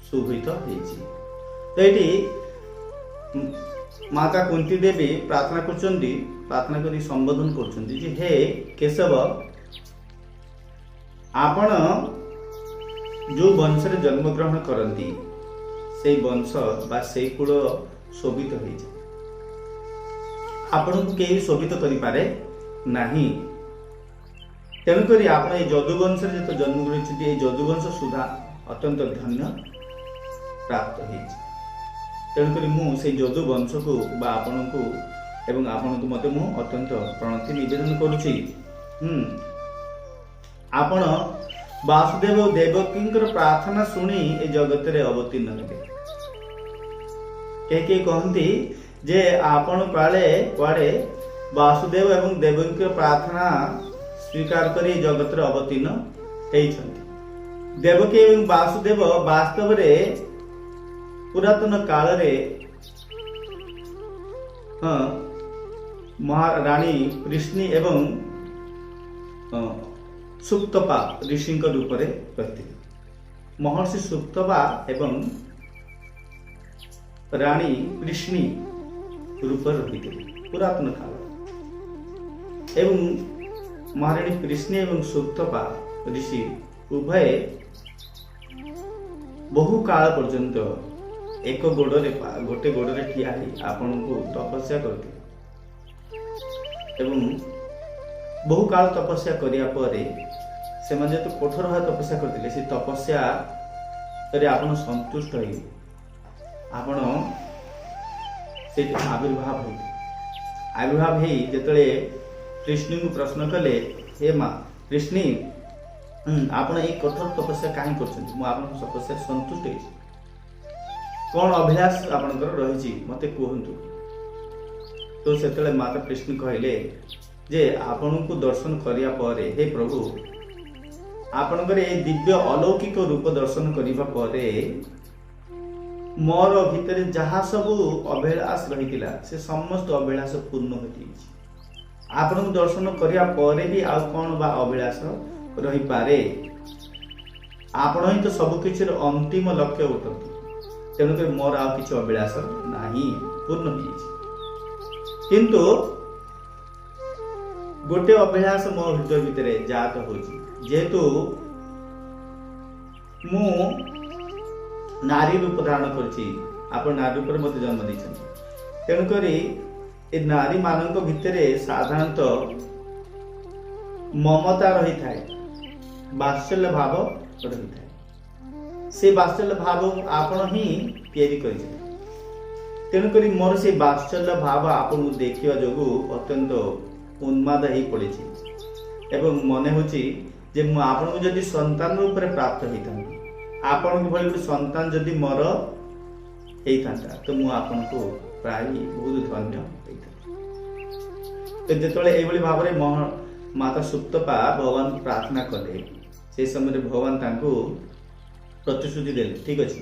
सुहित होइछि तो ये माता कुंती देवी प्रार्थना करचंदी प्रार्थना करी संबोधन करचंदी जे हे केशव आपण जो वंश रे जन्म ग्रहण करंती से वंश बा से कुल शोभित होई आपण को केही शोभित करि पारे नाही तेणुकरी आपण ए जदुवंश रे जत जन्म ग्रहण ए जदुवंश सुधा अत्यंत धन्य प्राप्त होइछि तेणुकरी मु से जदु वंश को बा आपण को एवं आपण को मते मु अत्यंत प्रणति निवेदन करूछि आपण वासुदेव और देवकींकर प्रार्थना सुनी ए जगत रे अवतीर्ण हेबे के कहती जे आपण काले कुआडे वासुदेव एवं देवकींकर प्रार्थना स्वीकार करी जगत रे अवतीर्ण हेइछंती देवकी एवं वासुदेव वास्तव रे पुरातन काल रे महारानी कृष्णी एवं सुक्तपा ऋषि रूप में रही महर्षि सुक्तपा एवं रानी कृष्णी रूप रही पुरातन काल एवं महारानी कृष्णी एवं सुक्तपा ऋषि उभय बहु काल पर्यंत एक गोड़े गोटे गोड़े ठिया आपण को तपस्या करते एवं बहु काल तपस्या करिया परे से माने तो कठोर भाव तपस्या करते से तपस्या रे आपण संतुष्ट होई आपण से आविर्भाव हे जेतले कृष्ण को प्रश्न कले हे मां कृष्णी आपण एक कठोर तपस्या काहे करछन मु आपण तपस्या संतुष्ट हे कौन अभिलाष आपनकर रही मते कहतु तो सेतले माता कृष्ण कहले जे आपण को दर्शन करिया परे हे प्रभु आपनकर ए दिव्य अलौकिक रूप दर्शन करिबा परे मोर भितरे जहा सब अभिलाष रहितिला से समस्त अभिलाष पूर्ण होती आपण को दर्शन करिया परे भी आ कोन बा अभिलाष रही पारे आपण ही तो सब किछि अंतिम लक्ष्य उठती तेणुक मोर आ किछि अभिलाष नाही पूर्ण होइछि किंतु गोटे अभिलाष मो हृदय भितरे जात होइछि जेतु मु नारी रूप धारण करछि आपण नारी रूप मते जन्म दैछन तेणुक ए नारी मानक भितरे साधारणतः ममता रही थाए वात्सल्य भाव रही थाए से वात्सल्य भाव आपण ही तैयारी करिसे तेणुक मोर से वात्सल्य भाव आपन देखिया जोगु अत्यंत उन्माद ही पड़े एवं मने होची जे मु आपन को जदि संतान रूप रे प्राप्त होइता आपन को भली संतान जदि मोर ହେଇଥାନ୍ତା ତ ମୁଁ ଆପଣଙ୍କୁ ପ୍ରାୟ ବହୁତ ଧନ୍ୟ ହେଇଥାନ୍ତି। ତ ଯେତେବେଳେ ଏଇଭଳି ଭାବରେ ମାତା ସୁପ୍ତପା ଭଗବାନଙ୍କୁ ପ୍ରାର୍ଥନା କଲେ, ସେ ସମୟରେ ଭଗବାନ ତାଙ୍କୁ ପ୍ରତିଶ୍ରୁତି ଦେଲେ, ଠିକ ଅଛି,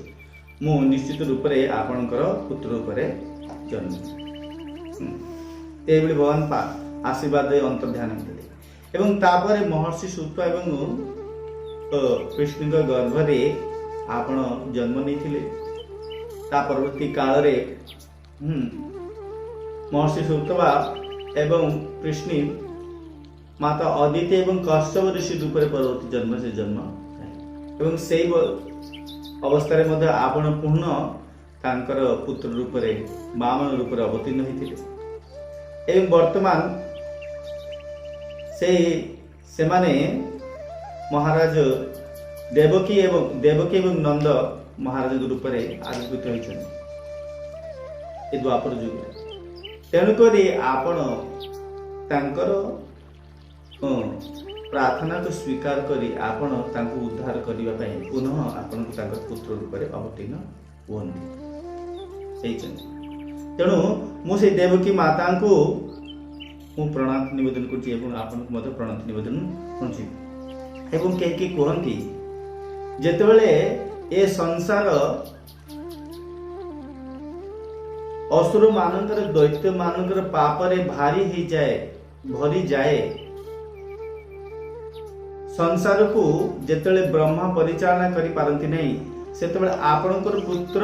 ମୁଁ ନିଶ୍ଚିତ ରୂପରେ ଆପଣଙ୍କର ପୁତ୍ର ରୂପରେ ଜନ୍ମ ଏଇଭଳି ଭଗବାନ ଆଶୀର୍ବାଦ ଅନ୍ତର୍ଧ୍ୟାନ ଦେଲେ। ଏବଂ ତାପରେ ମହର୍ଷି ସୁତ ଏବଂ କୃଷ୍ଣଙ୍କ ଗର୍ଭରେ ଆପଣ ଜନ୍ମ ନେଇଥିଲେ। ତା ପରବର୍ତ୍ତୀ କାଳରେ ମହର୍ଷି ସୁତପା ଏବଂ କୃଷ୍ଣ ମାତା ଅଦିତି ଏବଂ କଶ୍ୟପ ଋଷି ରୂପରେ ପରବର୍ତ୍ତୀ ଜନ୍ମ ସେ ଜନ୍ମ ଏବଂ ସେଇ ଅବସ୍ଥାରେ ମଧ୍ୟ ଆପଣ ପୂର୍ଣ୍ଣ ତାଙ୍କର ପୁତ୍ର ରୂପରେ ବାମନ ରୂପରେ ଅବତୀର୍ଣ୍ଣ ହୋଇଥିଲେ। ଏବଂ ବର୍ତ୍ତମାନ ସେମାନେ ମହାରାଜ ଦେବକୀ ଏବଂ ନନ୍ଦ ମହାରାଜ ରୂପରେ ଆବିର୍ଭୂତ ହୋଇଛନ୍ତି ଏ ଦ୍ୱାପର ଯୁଗରେ। ତେଣୁକରି ଆପଣ ତାଙ୍କର ପ୍ରାର୍ଥନାକୁ ସ୍ୱୀକାର କରି ଆପଣ ତାଙ୍କୁ ଉଦ୍ଧାର କରିବା ପାଇଁ ପୁନଃ ଆପଣଙ୍କୁ ତାଙ୍କର ପୁତ୍ର ରୂପରେ ଅବତୀର୍ଣ୍ଣ ହୁଅନ୍ତି ହେଇଛନ୍ତି। ତେଣୁ ମୁଁ ସେଇ ଦେବକୀ ମାତାଙ୍କୁ ମୁଁ ପ୍ରଣାମ ନିବେଦନ କରୁଛି ଏବଂ ଆପଣଙ୍କୁ ମଧ୍ୟ ପ୍ରଣାମ ନିବେଦନ କରୁଛି। ଏବଂ କେହି କୁହନ୍ତି ଯେତେବେଳେ ଏ ସଂସାର ଅସୁର ମାନଙ୍କର ଦୈତ୍ୟ ମାନଙ୍କର ପାପରେ ଭାରି ହେଇଯାଏ ଭରିଯାଏ, ସଂସାରକୁ ଯେତେବେଳେ ବ୍ରହ୍ମା ପରିଚାଳନା କରିପାରନ୍ତି ନାହିଁ, ସେତେବେଳେ ଆପଣଙ୍କର ପୁତ୍ର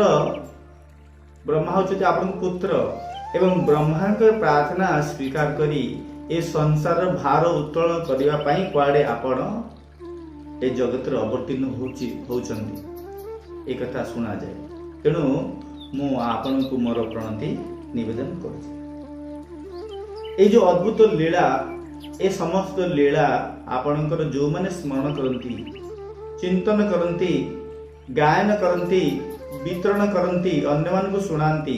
ବ୍ରହ୍ମା ହେଉଛନ୍ତି ଆପଣଙ୍କ ପୁତ୍ର ଏବଂ ବ୍ରହ୍ମାଙ୍କର ପ୍ରାର୍ଥନା ସ୍ୱୀକାର କରି ଏ ସଂସାର ଭାର ଉତ୍ତୋଳନ କରିବା ପାଇଁ କୁଆଡେ ଆପଣ ଏ ଜଗତରେ ଅବତୀର୍ଣ୍ଣ ହଉଛନ୍ତି ଏ କଥା ଶୁଣାଯାଏ। ତେଣୁ ମୁଁ ଆପଣଙ୍କୁ ମୋର ପ୍ରଣତି ନିବେଦନ କରୁଛି। এই যে অদ্ভুত লীলা, ଏ ସମସ୍ତ ଲୀଳା ଆପଣଙ୍କର ଯୋଉମାନେ ସ୍ମରଣ କରନ୍ତି, ଚିନ୍ତନ କରନ୍ତି, ଗାୟନ କରନ୍ତି, ବିତରଣ କରନ୍ତି, ଅନ୍ୟମାନଙ୍କୁ ଶୁଣାନ୍ତି,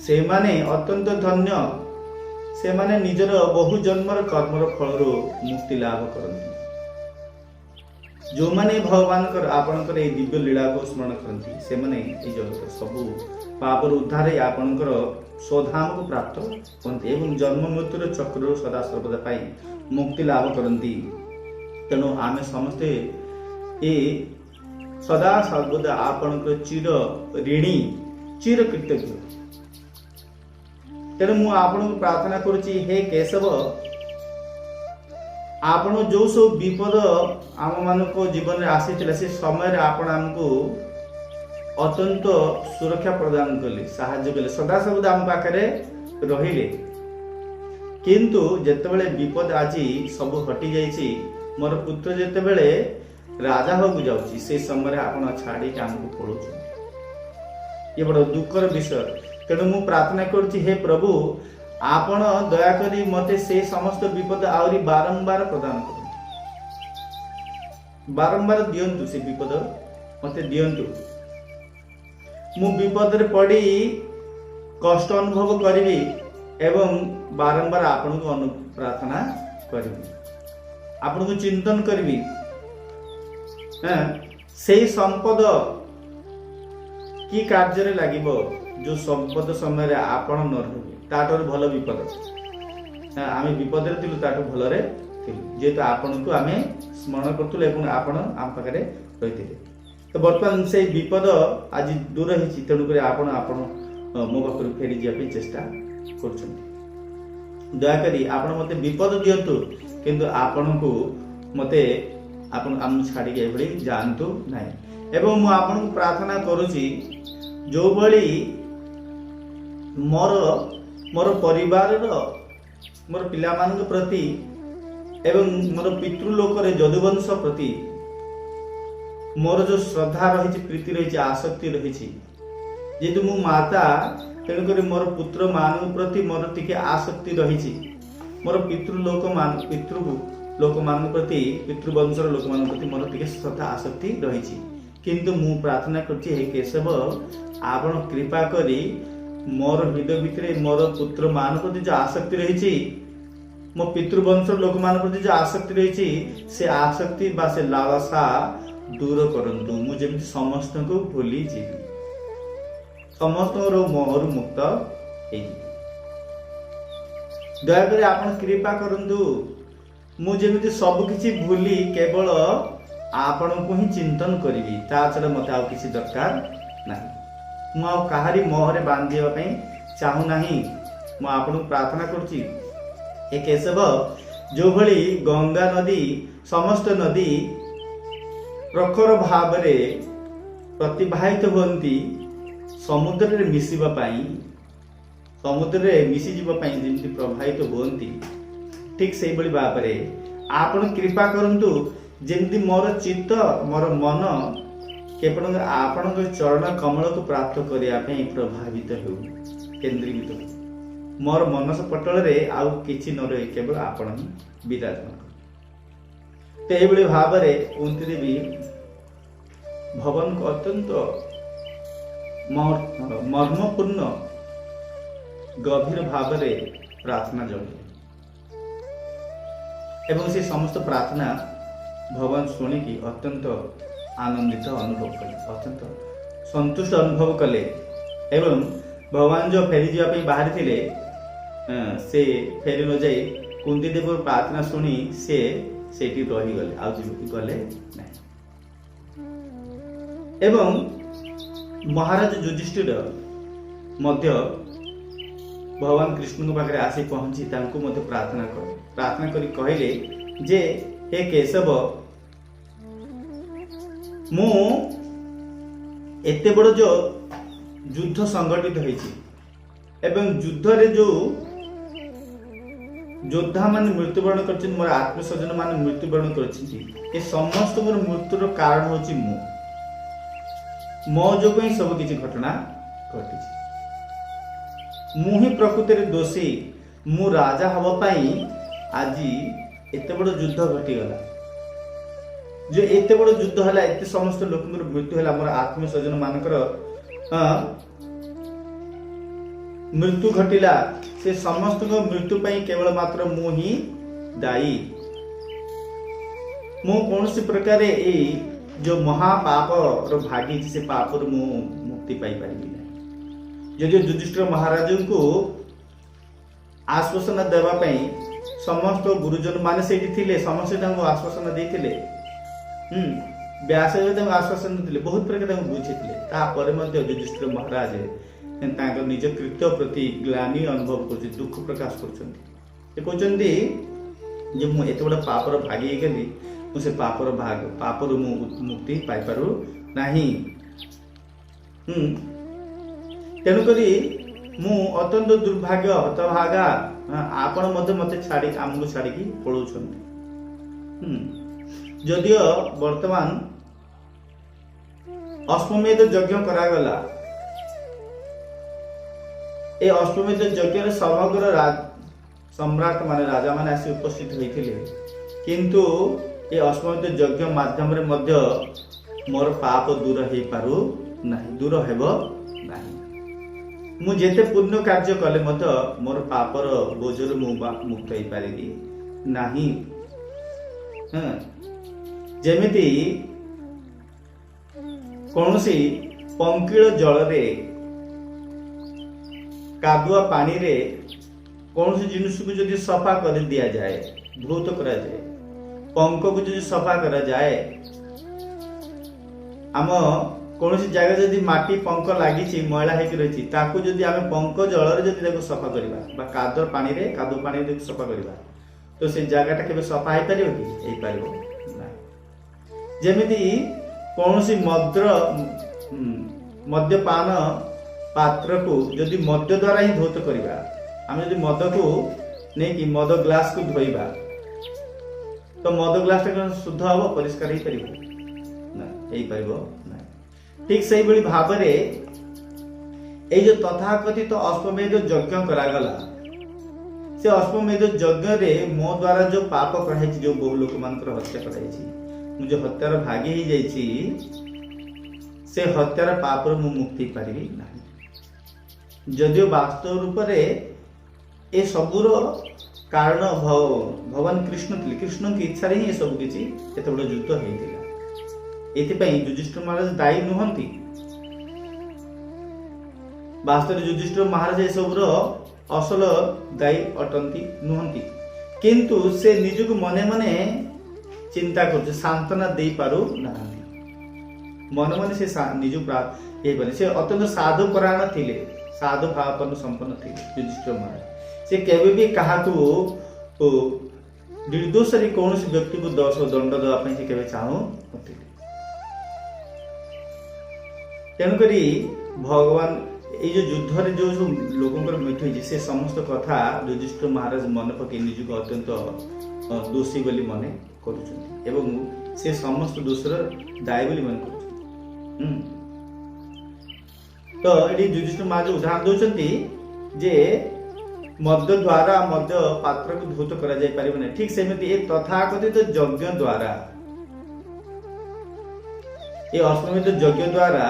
ସେମାନେ ଅତ୍ୟନ୍ତ ଧନ୍ୟ। ସେମାନେ ନିଜର ବହୁ ଜନ୍ମର କର୍ମର ଫଳରୁ ମୁକ୍ତି ଲାଭ କରନ୍ତି। ଯୋଉମାନେ ଭଗବାନଙ୍କର ଆପଣଙ୍କର ଏଇ ଦିବ୍ୟ ଲୀଳାକୁ ସ୍ମରଣ କରନ୍ତି, ସେମାନେ ଏଇ ଜଗତ ସବୁ ପାପରୁ ଉଦ୍ଧାର ହେଇ ଆପଣଙ୍କର ସ୍ୱଧାମକୁ ପ୍ରାପ୍ତ ହୁଅନ୍ତି ଏବଂ ଜନ୍ମ ମୃତ୍ୟୁର ଚକ୍ରରୁ ସଦା ସର୍ବଦା ପାଇଁ ମୁକ୍ତି ଲାଭ କରନ୍ତି। ତେଣୁ ଆମେ ସମସ୍ତେ ଏ ସଦା ସର୍ବଦା ଆପଣଙ୍କର ଚିର ଋଣୀ, ଚିର କୃତଜ୍ଞ। ତେଣୁ ମୁଁ ଆପଣଙ୍କୁ ପ୍ରାର୍ଥନା କରୁଛି, ହେ କେଶବ, ଆପଣ ଯୋଉ ସବୁ ବିପଦ ଆମ ମାନଙ୍କ ଜୀବନରେ ଆସିଥିଲା, ସେ ସମୟରେ ଆପଣ ଆମକୁ ଅତ୍ୟନ୍ତ ସୁରକ୍ଷା ପ୍ରଦାନ କଲେ, ସାହାଯ୍ୟ କଲେ, ସଦାସର୍ବଦା ଆମ ପାଖରେ ରହିଲେ। କିନ୍ତୁ ଯେତେବେଳେ ବିପଦ ଆଜି ସବୁ ହଟି ଯାଇଛି, ମୋର ପୁତ୍ର ଯେତେବେଳେ ରାଜା ହବାକୁ ଯାଉଛି, ସେ ସମୟରେ ଆପଣ ଛାଡ଼ିକି ଆମକୁ ପଳଉଛନ୍ତି। ଏ ବଡ଼ ଦୁଃଖର ବିଷୟ। ତେଣୁ ମୁଁ ପ୍ରାର୍ଥନା କରୁଛି, ହେ ପ୍ରଭୁ, ଆପଣ ଦୟାକରି ମତେ ସେ ସମସ୍ତ ବିପଦ ଆହୁରି ବାରମ୍ବାର ପ୍ରଦାନ କରନ୍ତୁ, ବାରମ୍ବାର ଦିଅନ୍ତୁ, ସେ ବିପଦ ମତେ ଦିଅନ୍ତୁ। ମୁଁ ବିପଦରେ ପଡ଼ି କଷ୍ଟ ଅନୁଭବ କରିବି ଏବଂ ବାରମ୍ବାର ଆପଣଙ୍କୁ ପ୍ରାର୍ଥନା କରିବି, ଆପଣଙ୍କୁ ଚିନ୍ତନ କରିବି। ସେଇ ସମ୍ପଦ କି କାର୍ଯ୍ୟରେ ଲାଗିବ ଯୋଉ ସମ୍ପଦ ସମୟରେ ଆପଣ ନ ରହିବେ, ତାଠାରୁ ଭଲ ବିପଦ। ଆମେ ବିପଦରେ ଥିଲୁ, ତାଠୁ ଭଲରେ ଥିଲୁ, ଯେହେତୁ ଆପଣଙ୍କୁ ଆମେ ସ୍ମରଣ କରୁଥିଲୁ ଏବଂ ଆପଣ ଆମ ପାଖରେ ରହିଥିଲେ। ତ ବର୍ତ୍ତମାନ ସେଇ ବିପଦ ଆଜି ଦୂର ହେଇଛି, ତେଣୁକରି ଆପଣ ମୋ ପାଖରୁ ଫେରି ଯିବା ପାଇଁ ଚେଷ୍ଟା କରୁଛନ୍ତି। ଦୟାକରି ଆପଣ ମତେ ବିପଦ ଦିଅନ୍ତୁ, କିନ୍ତୁ ଆପଣଙ୍କୁ ମତେ ଆମକୁ ଛାଡ଼ିକି ଏଭଳି ଯାଆନ୍ତୁ ନାହିଁ। ଏବଂ ମୁଁ ଆପଣଙ୍କୁ ପ୍ରାର୍ଥନା କରୁଛି, ଯୋଉଭଳି ମୋର ପରିବାରର, ମୋର ପିଲାମାନଙ୍କ ପ୍ରତି ଏବଂ ମୋର ପିତୃଲୋକରେ ଯଦୁବଂଶ ପ୍ରତି ମୋର ଯୋଉ ଶ୍ରଦ୍ଧା ରହିଛି, ପ୍ରୀତି ରହିଛି, ଆସକ୍ତି ରହିଛି, ଯେହେତୁ ମୁଁ ମାତା, ତେଣୁକରି ମୋର ପୁତ୍ର ମାନଙ୍କ ପ୍ରତି ମୋର ଟିକେ ଆସକ୍ତି ରହିଛି। ମୋର ଲୋକମାନଙ୍କ ପ୍ରତି, ପିତୃବଂଶର ଲୋକମାନଙ୍କ ପ୍ରତି ମୋର ଟିକେ ଶ୍ରଦ୍ଧା ଆସକ୍ତି ରହିଛି। କିନ୍ତୁ ମୁଁ ପ୍ରାର୍ଥନା କରୁଛି, ହେ କେଶବ, ଆପଣ କୃପା କରି ମୋର ହୃଦୟ ଭିତରେ ମୋର ପୁତ୍ର ମାନଙ୍କ ପ୍ରତି ଯୋଉ ଆସକ୍ତି ରହିଛି, ମୋ ପିତୃବଂଶର ଲୋକମାନଙ୍କ ପ୍ରତି ଯୋଉ ଆସକ୍ତି ରହିଛି, ସେ ଆସକ୍ତି ବା ସେ ଲାଳସା ଦୂର କରନ୍ତୁ। ମୁଁ ଯେମିତି ସମସ୍ତଙ୍କୁ ଭୁଲି ଯିବି। ଏବଂ ସମସ୍ତଙ୍କୁ ଭୁଲି ଯିବି। ଏବଂ ସମସ୍ତଙ୍କୁ ପ୍ରାର୍ଥନା କରୁଛି, ହେ କେଶବ, ଆପଣ ମୋ ହୃଦୟ ଭିତରେ ମୋର ପୁତ୍ର ମାନଙ୍କ ପ୍ରତି ଯୋଉ ଆସକ୍ତି ରହିଛି, ମୋ ପିତୃବଂଶର ଲୋକମାନଙ୍କ ପ୍ରତି ଯୋଉ ଆସକ୍ତି ରହିଛି, ସେ ଆସକ୍ତି ବା ସେ ଲାଳସା ଦୂର କରନ୍ତୁ। ମୁଁ ଯେମିତି ସମସ୍ତଙ୍କୁ ଭୁଲି ଯିବି। समस्त मोहर मुक्त ହେଇଯିବେ। दयाकोरी आपण कृपा करंतु मु जेमिति सब किछि भूली केवल आपण को ही चिंतन करी ता छड़ा मते आउ किछि दरकार नाही। मु आ कहारी मोहरे बांधिबा पई चाहू नाही। मु आपण प्रार्थना करछि हे केशव जो भली गंगा नदी समस्त नदी प्रखर भाव रे प्रतिभाहित होती समुद्र रे मिसिबा पई समुद्र रे मिसी जीवा पई जेमति प्रभावित होती ठीक से बड़ी भाव रे आपण कृपा करंतु जेमति मोर चित्त मोर मन केवल आपण चरण कमल को प्राप्त करिया पई प्रभावित हो केंद्रीकृत हो मोर मनस पटल रे आउ किछि न रहे केवल आपण ही विराजमान ते बड़ी भाव रे उंती देवी भवन को अत्यंत मर्मपूर्ण गभीर भाव रे प्रार्थना जणाई एवं से समस्त प्रार्थना भगवान शुणिकी अत्यंत आनंदित अनुभव कले अत्यंत संतुष्ट अनुभव कले एवं भगवान जो फेरी जावा बाहर थिले से फेरी न जाई कुंती देव प्रार्थना शुणी से सेठी रही गले आ गले नहीं। एवं महाराज युधिष्ठिर मध्य भगवान कृष्ण के पाखे आसी पहुंची तांको मध्य प्रार्थना करी कहले जे हे केशव मु एते बड़ जो युद्ध संगठित होईची एवं युद्ध रे जो योद्धा मान मृत्युवरण करछन मोर आत्मस्वजन मान मृत्युवरण करछन ए समस्त मोर मृत्युर कारण होची मो जो कोई सब किछि घटना घटिछि मु ही प्रकृति रे दोषी मु राजा हवा पाई आज एते बड़ युद्ध घटी गला जो एते बड़ युद्ध हला एते समस्त लोकଙ୍କର मृत्यु हला मोर आत्मस्वजन मानकर मृत्यु घटिला से समस्त को मृत्यु पाई केवल मात्र मु ही दायी मु कौन सी प्रकार ए जो महापाप रो भागी से पाप रो मु मुक्ति पाई पारिबी नहीं। यदि युधिष्ठिर महाराज को आश्वासन देवा पई समस्त गुरुजन माने सेठी थिले समस्त तांको आश्वासन देथिले व्यास देव आश्वासन देथिले बहुत प्रकार तांको बुझिथिले ता परे मध्ये युधिष्ठिर महाराज तांको निज कृत्य प्रति ग्लानि अनुभव करछि दुख प्रकाश करछन्ति ए कहछन्ति जे मु एते बड़ पापर भागी गेली मु से पापर भाग पापर मु मुक्ति पाई पारु नाही। तेणु करी मु अत्यंत दुर्भाग्य हतभागा आपण मते मते छाड़ी आमको छाड़ी की पळौछन्ति जदियो वर्तमान अश्वमेध यज्ञ करा गला ए अश्वमेध यज्ञ रे समग्र सम्राट माने राजा माने आसी उपस्थित होइथिले किंतु ए अश्वमेध यज्ञ माध्यम रे मध्य मोर पाप दूर हे पारु नाही दूर हेबो नाही मु जेते पुण्य कार्य कले मत मोर पापर बोझर मुक्त हो पारि नाही। जेमिति कौनसी पंकिल जल रे कादुआ पानी रे कौन सी जिनिस को जदि सफा कर दिया जाए धौत करा जाए पंक को जदि सफा करा जाए आम कौन सी जगह जदि माटी पंक लगी मैला होकर रही ताकू जदि आम पंक जल जदि सफा करवा कादुआ पानी रे सफा करवा तो से जगहटा केबे सफा हो पार कि जमीती कौन सी मद्यपान पात्र को जदि मद्य द्वारा ही धौत करवा आम जदि मद को नहीं कि मद ग्लास को धोइबा तो मद ग्लास शुद्ध हम परिष्कार हो पार ना ठीक से भाई भाव में ये जो तथाकथित अश्वमेध यज्ञ करागला से अश्वमेध यज्ञ रे मो द्वारा जो पाप कराई जो बहु लोक मान हत्या कराई जो हत्यार भागी ही जाइए से हत्यार पाप मु मुक्ति पारि ना जदियो वास्तव रूप से ए सबूर कारण भगवान कृष्ण थे कृष्ण की इच्छा ही ये सब किसी एत बड़ युद्ध होता है युधिष्ठिर महाराज दायी नुहंती वास्तव युधिष्ठिर महाराज ए सबुर असल दायी अटंती नुहंती, किंतु से निजको मने मने चिंता कर सांत्वना दे पारु ना, मन मन से निज प्राप्त से अत्यंत साधु परायण थिले, साधु भावपन्न संपन्न थिले युधिष्ठिर महाराज। से केबे भी काहाकू निर्दोष कौन व्यक्ति को दोष दंड देवाई से केबे चाहू नथिले। तेणुकरी भगवान ये युद्ध रे जो लोकंकर मृत्यु होइछि से समस्त कथा युधिष्ठिर महाराज मन पके निजको अत्यंत दोषी बोली मने करूछन्ति एवं से समस्त दोषर दायी बोली मने करूछन्ति। तो एडी युधिष्ठिर महाराज उदाहरण दउछन्ति जे मध्य द्वारा मध्य पात्र को धूत करा जाय परिबो नै, ठीक सेमिति ए तथाकथित यज्ञ द्वारा ए अश्वमेध यज्ञ द्वारा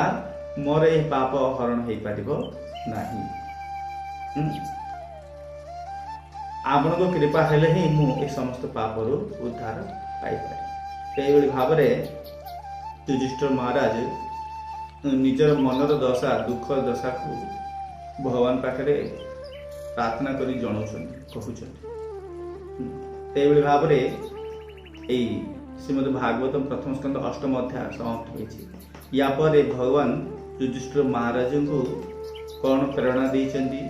मोर ए पाप हरण हो पारिबो नाही। आपण को कृपा हेले ही मु ए समस्त पाप रु उद्धार पाई पारि। सेहि भली भाव रे युधिष्ठिर महाराज निजर मनर दशा दुख दशा को भगवान पाखरे प्रार्थना करी जणाउछन कहउछन। सेहि भली भाव रे एई श्रीमद् भागवतम प्रथम स्कंद अष्टम अध्याय समाप्त होइछि। या पर भगवान युधिष्ठिर महाराज को कौन प्रेरणा देइछन्ति,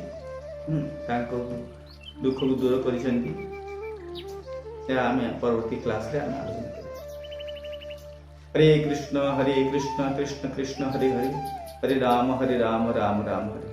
दुख को दूर करिसेंति, से आमे परवर्ती क्लास रे आमे आलोचना करिबा। हरे कृष्ण कृष्ण कृष्ण हरे हरे, हरे राम राम राम राम हरे।